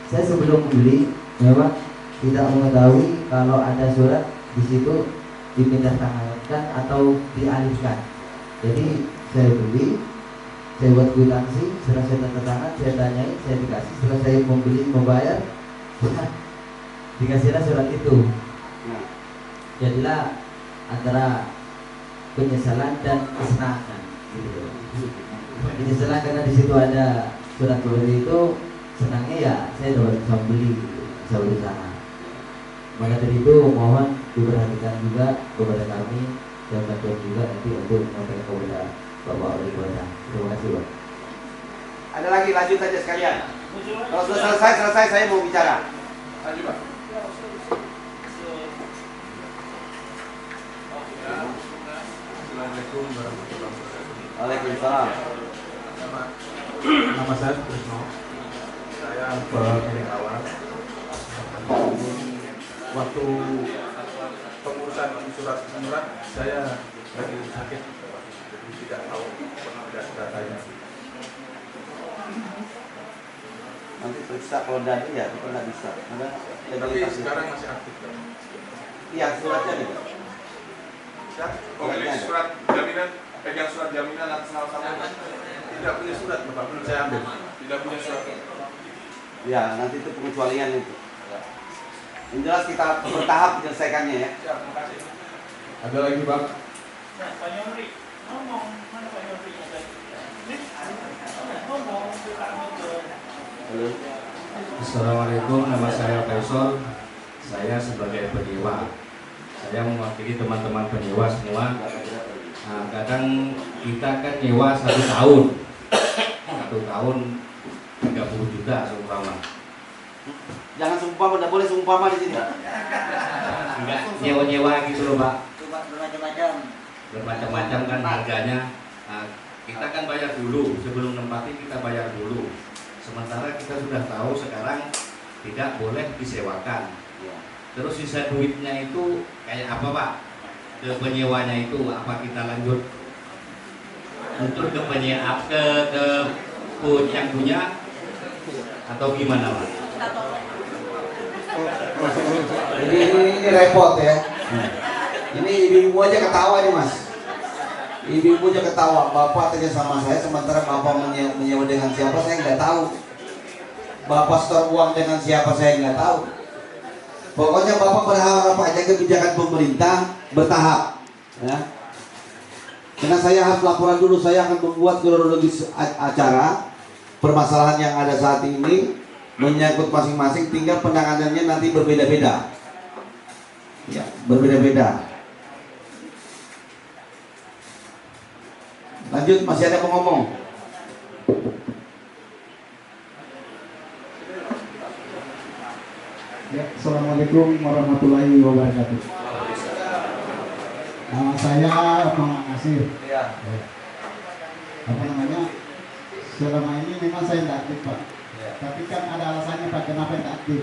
saya sebelum membeli memang tidak mengetahui kalau ada surat di situ dipindahtangankan atau dialihkan. Jadi saya beli, saya buat kwitansi, setelah saya tanda tangan, saya tanyai, saya dikasih. Setelah saya membeli, membayar, dikasihlah surat itu. Jadilah antara penyesalan dan kesenangan. Gitu. Penyesalan karena di situ ada surat beli itu, senangnya ya saya dapat bisa beli, bisa berusaha. Maka dari itu mohon diperhatikan juga kepada kami dan bantuan juga nanti untuk menyampaikan kepada Bapak Wali Kota. Terima kasih Pak. Ada lagi, lanjut aja sekalian. Kalau sudah selesai saya mau bicara. Lanjut Pak. Assalamualaikum warahmatullahi wabarakatuh. Waalaikumsalam. Nama saya Krisno. Saya pemilik awal. Waktu pengurusan surat saya lagi sakit, jadi tidak tahu datanya. Nanti periksa kalau tidak ada ya kita nggak bisa. Tapi sekarang masih aktif. Iya, suratnya nih. Pemilik surat jaminan, pegang surat jaminan atas nama saya. Tidak punya surat, Bapak, belum saya ambil. Tidak punya surat. Ya, nanti itu pengecualian itu. Yang jelas kita bertahap menyelesaikannya ya. Siap, terima kasih. Ada lagi, Pak? Pak Yori, ngomong mana Pak Yori? Ngomong ke kami ke. Assalamualaikum, nama saya Faisal. Saya sebagai penyewa. Saya mewakili teman-teman penyewa semua. Nah, kadang kita kan nyewa 1 tahun. 1 tahun 30 juta seumpama. Jangan sumpah, tidak boleh sumpah di sini. Enggak nyewa-nyewa gitu loh Pak. Bermacam-macam. Bermacam-macam kan harganya. Nah, kita kan bayar dulu, sebelum nempati kita bayar dulu. Sementara kita sudah tahu sekarang tidak boleh disewakan. Terus sisa duitnya itu kayak apa Pak? Ke penyewanya itu apa kita lanjut untuk ke penyewa ke yang punya atau gimana Pak? Ini repot ya. Ini ibu-ibu aja ketawa nih Mas. Ibu-ibu aja ketawa. Bapak tanya sama saya, sementara Bapak menyewa dengan siapa saya nggak tahu. Bapak setor uang dengan siapa saya nggak tahu. Pokoknya Bapak berharap aja kebijakan pemerintah bertahap, ya. Karena saya harus laporan dulu, saya akan membuat kronologis acara permasalahan yang ada saat ini menyangkut masing-masing, tinggal penanganannya nanti berbeda-beda, ya, berbeda-beda. Lanjut, masih ada mau ngomong? Ya, Assalamualaikum warahmatullahi wabarakatuh. Nama saya Muhammad Nasir. Ya. Apa namanya? Selama ini memang saya tidak aktif Pak. Ya. Tapi kan ada alasannya Pak kenapa tidak aktif.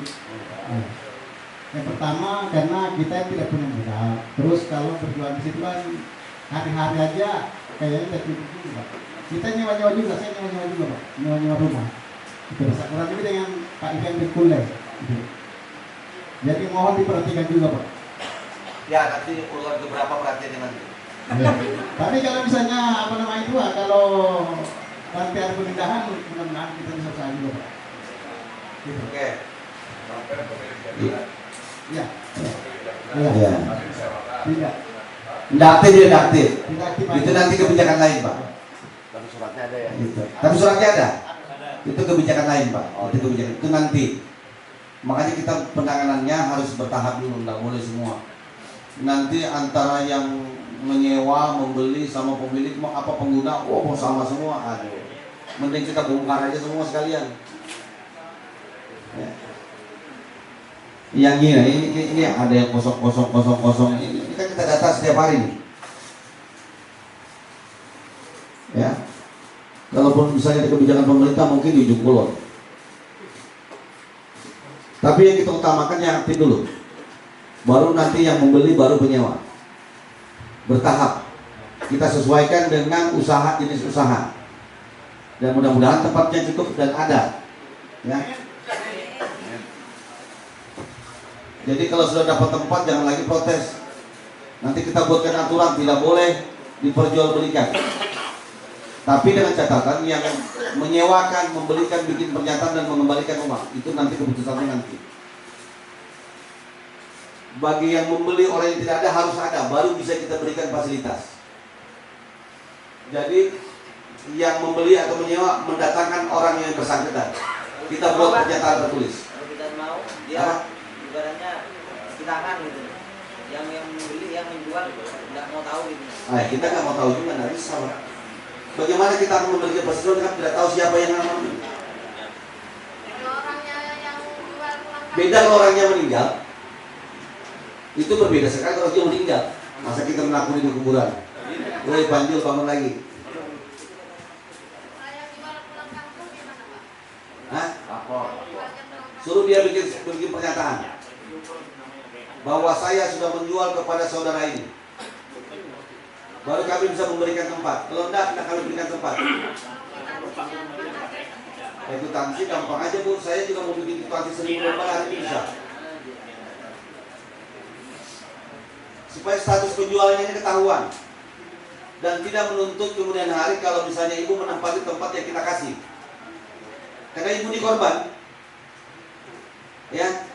Nah, Yang pertama karena kita yang tidak punya modal. Terus kalau berjualan di situ kan hari-hari aja kayaknya tidak cukup juga. Kita nyewa-nyewa juga, saya nyewa-nyewa juga Pak, nyewa-nyewa rumah. Itu bisa kurang lebih dengan Pak Ivan Berkule. Gitu. Jadi mohon diperhatikan juga Pak. Ya, nanti urutan beberapa perhatiannya nanti. Ya. Tapi kalau misalnya apa namanya itu Pak, kalau nanti ada pemindahan, mudah-mudahan kita bisa usaha juga Pak. Gitu. Oke. Iya. Iya. Iya. Tidak. Tidak aktif dia tidak aktif. Tidak aktif. Itu nanti kebijakan lain Pak. Tapi suratnya ada ya. Gitu. Tapi suratnya ada. Itu kebijakan lain Pak. Itu kebijakan itu nanti. Makanya kita penanganannya harus bertahap dulu, nggak boleh semua. Nanti antara yang menyewa, membeli sama pemilik mau apa pengguna, oh sama semua. Aduh. Mending kita bongkar aja semua sekalian. Ya. Yang ini ada yang kosong ini kan kita data setiap hari nih. Ya, kalaupun misalnya ada kebijakan pemerintah mungkin di ujung kulon. Tapi yang kita utamakan yang aktif dulu. Baru nanti yang membeli, baru penyewa. Bertahap. Kita sesuaikan dengan usaha jenis usaha. Dan mudah-mudahan tempatnya cukup dan ada. Ya. Jadi kalau sudah dapat tempat jangan lagi protes. Nanti kita buatkan aturan tidak boleh diperjualbelikan. Tapi dengan catatan yang menyewakan, membelikan, bikin pernyataan dan mengembalikan uang itu nanti keputusannya nanti. Bagi yang membeli orang yang tidak ada harus ada, baru bisa kita berikan fasilitas. Jadi yang membeli atau menyewa mendatangkan orang yang bersangkutan. Kita buat pernyataan tertulis. Kalau kita mau dia ibaratnya silakan gitu. Yang membeli, yang menjual nggak mau tahu gitu. Nah, kita nggak mau tahu juga, nggak bisa. Bagaimana kita akan memberikan persetujuan kan tidak tahu siapa yang mengambil. Beda kalau orangnya meninggal. Itu berbeda sekali kalau dia meninggal. Masa kita menakuni di kuburan. Woi Panjul bangun lagi. Hah? Suruh dia bikin pernyataan bahwa saya sudah menjual kepada saudara ini. Baru kami bisa memberikan tempat. Kalau enggak kami berikan tempat. Itu tangsi gampang aja Bu. Saya juga mau bikin tangsi 1000 lembar hari ini bisa. Supaya status penjualnya ini ketahuan dan tidak menuntut kemudian hari kalau misalnya ibu menempati tempat yang kita kasih. Karena ibu ini korban. Ya.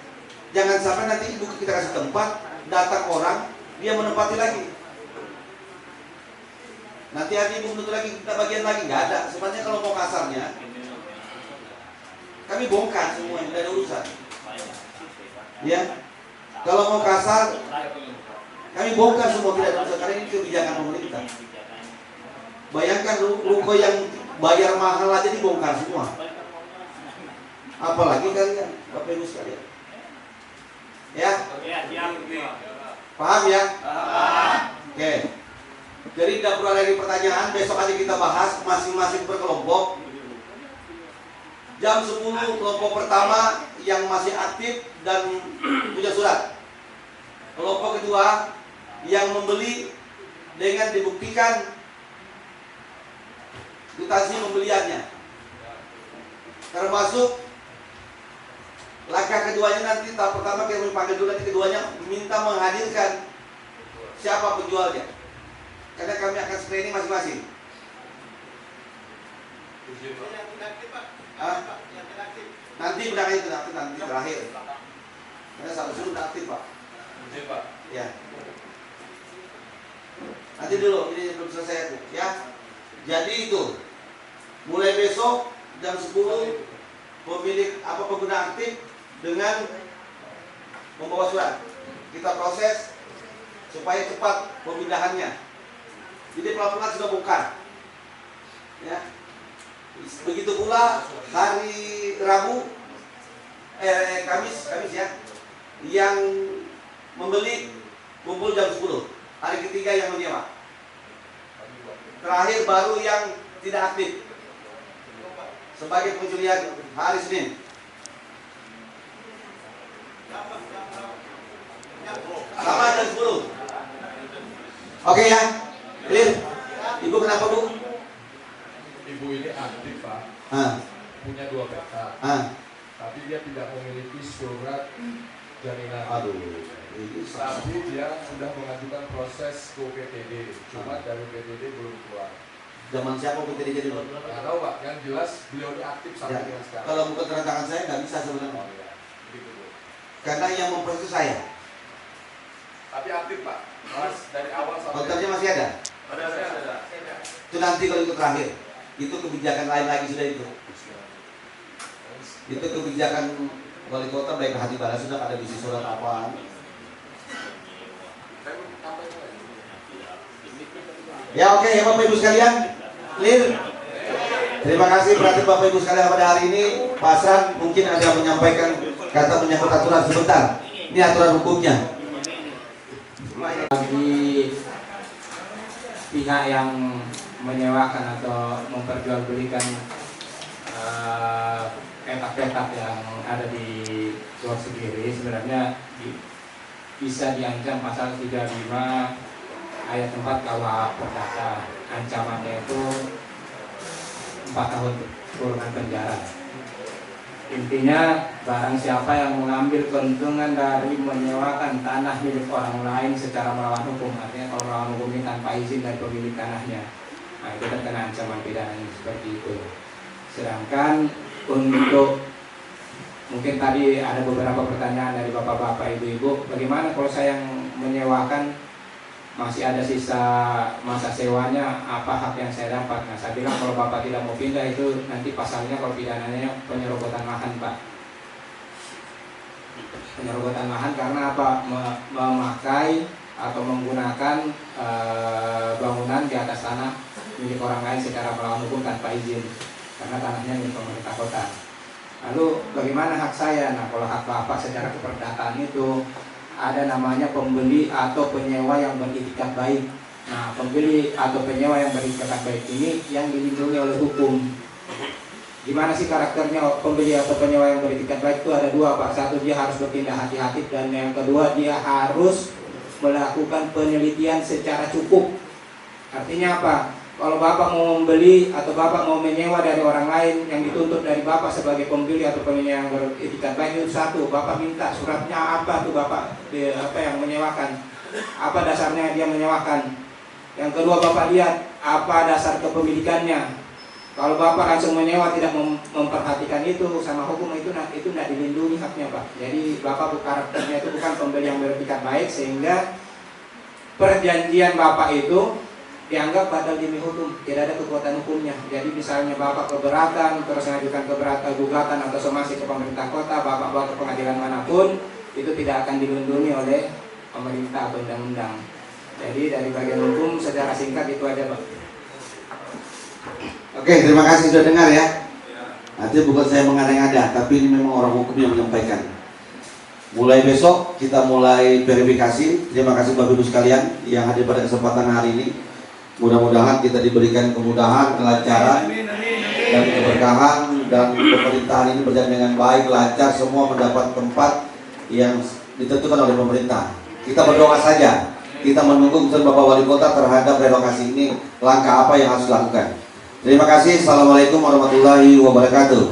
Jangan sampai nanti ibu kita kasih tempat, datang orang, dia menempati lagi. Nanti hari ibu menuntut lagi, kita bagian lagi, nggak ada. Sebenarnya kalau mau kasarnya, kami bongkar semua, tidak ada urusan. Ya, kalau mau kasar, kami bongkar semua, tidak ada urusan. Karena ini kebijakan pemerintah. Bayangkan ruko yang bayar mahal aja dibongkar semua. Apalagi kalian, Bapak Ibu sekalian. Ya? Paham ya? Oke. Jadi tidak perlu lagi pertanyaan, besok aja kita bahas masing-masing per kelompok. Jam 10 kelompok pertama yang masih aktif dan punya surat. Kelompok kedua yang membeli dengan dibuktikan kwitansi pembeliannya. Termasuk langkah keduanya nanti, tahap pertama kita panggil dulu, nanti keduanya minta menghadirkan siapa penjualnya. Karena kami akan screening masing-masing. Nanti undangan itu nanti terakhir. Karena satu suruh aktif Pak. Ya. Nanti dulu, ini belum selesai tuh, ya. Jadi itu, mulai besok jam 10 pemilik pengguna aktif dengan membawa surat. Kita proses supaya cepat pemindahannya. Jadi pelan-pelan sudah bongkar. Ya. Begitu pula hari Rabu, Kamis ya, yang membeli kumpul jam 10. Hari ketiga yang menyewa. Terakhir baru yang tidak aktif sebagai pencurian hari Senin. Sama ada 10. Oke ya, clear. Ibu kenapa Bu? Ibu ini aktif Pak, punya 2 petak, tapi dia tidak memiliki surat jaminan. Aduh. Tapi dia sudah mengajukan proses ke PTD, cuma dari PTD belum keluar. Zaman siapa PTD jadi Bu? Nggak tahu Pak, yang jelas beliau ini aktif sampai dengan sekarang. Kalau bukan keterangan saya nggak bisa sebenarnya. Gitu, Bu. Karena yang memproses saya. Tapi aktif Pak, Mas dari awal sampai. Kontaknya masih ada? Ada. Itu nanti kalau itu terakhir. Itu kebijakan lain lagi sudah itu. Itu kebijakan wali kota baik Hati Bara sudah ada bisi surat apaan. Ya oke ya Bapak Ibu sekalian, clear. Terima kasih perhatian Bapak Ibu sekalian pada hari ini. Pak Hasan mungkin ada yang menyampaikan kata menyangkut aturan sebentar. Ini aturan hukumnya. Bagi pihak yang menyewakan atau memperjualbelikan petak-petak yang ada di luar sendiri, sebenarnya bisa diancam pasal 35 ayat 4 KUH Perdata. Ancamannya itu 4 tahun kurungan penjara. Intinya barang siapa yang mengambil keuntungan dari menyewakan tanah milik orang lain secara melawan hukum, artinya kalau melawan hukum ini tanpa izin dari pemilik tanahnya, nah itu kan kena ancaman pidana seperti itu. Sedangkan untuk mungkin tadi ada beberapa pertanyaan dari bapak-bapak, ibu-ibu, bagaimana kalau saya yang menyewakan masih ada sisa masa sewanya, apa hak yang saya dapat? Nah, saya bilang kalau bapak tidak mau pindah itu nanti pasalnya kalau pidananya penyerobotan lahan Pak. Penyerobotan lahan karena apa? Memakai atau menggunakan bangunan di atas tanah milik orang lain secara melawan hukum tanpa izin, karena tanahnya milik pemerintah kota. Lalu bagaimana hak saya? Nah, kalau hak bapak secara keperdataan itu ada namanya pembeli atau penyewa yang beritikat baik. Nah, pembeli atau penyewa yang beritikat baik ini yang dilindungi oleh hukum. Gimana sih karakternya pembeli atau penyewa yang beritikat baik itu? Ada 2 Pak. Satu, dia harus bertindak hati-hati, dan yang kedua dia harus melakukan penelitian secara cukup. Artinya apa? Kalau Bapak mau membeli atau Bapak mau menyewa dari orang lain, yang dituntut dari Bapak sebagai pembeli atau penyewa yang beritikat baik itu 1, Bapak minta suratnya apa tuh Bapak apa yang menyewakan, apa dasarnya dia menyewakan. Yang kedua, Bapak lihat apa dasar kepemilikannya. Kalau Bapak langsung menyewa tidak memperhatikan itu sama hukum, itu tidak dilindungi haknya Pak. Jadi Bapak karakternya itu bukan pembeli yang beritikat baik, sehingga perjanjian Bapak itu dianggap batal demi hukum, tidak ada kekuatan hukumnya. Jadi misalnya Bapak keberatan, terus mengajukan keberatan, gugatan atau somasi ke pemerintah kota, Bapak bawa ke pengadilan manapun, itu tidak akan dilindungi oleh pemerintah atau undang-undang. Jadi dari bagian hukum secara singkat itu aja Pak. Oke, terima kasih sudah dengar ya. Nanti bukan saya mengada-ngada, tapi ini memang orang hukum yang menyampaikan. Mulai besok kita mulai verifikasi. Terima kasih Bapak Ibu sekalian yang hadir pada kesempatan hari ini. Mudah-mudahan kita diberikan kemudahan, kelancaran, dan keberkahan, dan pemerintahan ini berjalan dengan baik, lancar, semua mendapat tempat yang ditentukan oleh pemerintah. Kita berdoa saja, kita menunggu keputusan Bapak Wali Kota terhadap relokasi ini, langkah apa yang harus dilakukan. Terima kasih. Assalamualaikum warahmatullahi wabarakatuh.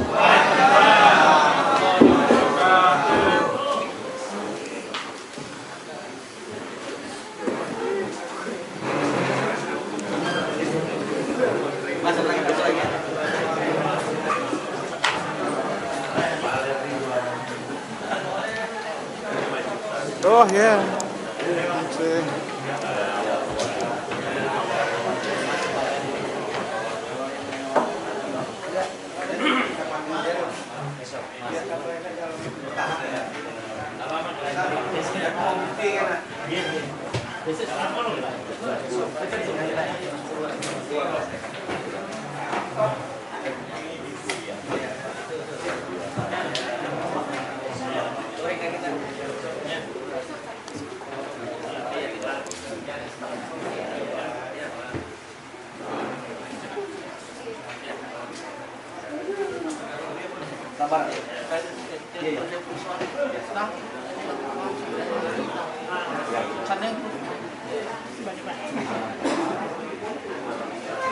Oh ya. Sabar.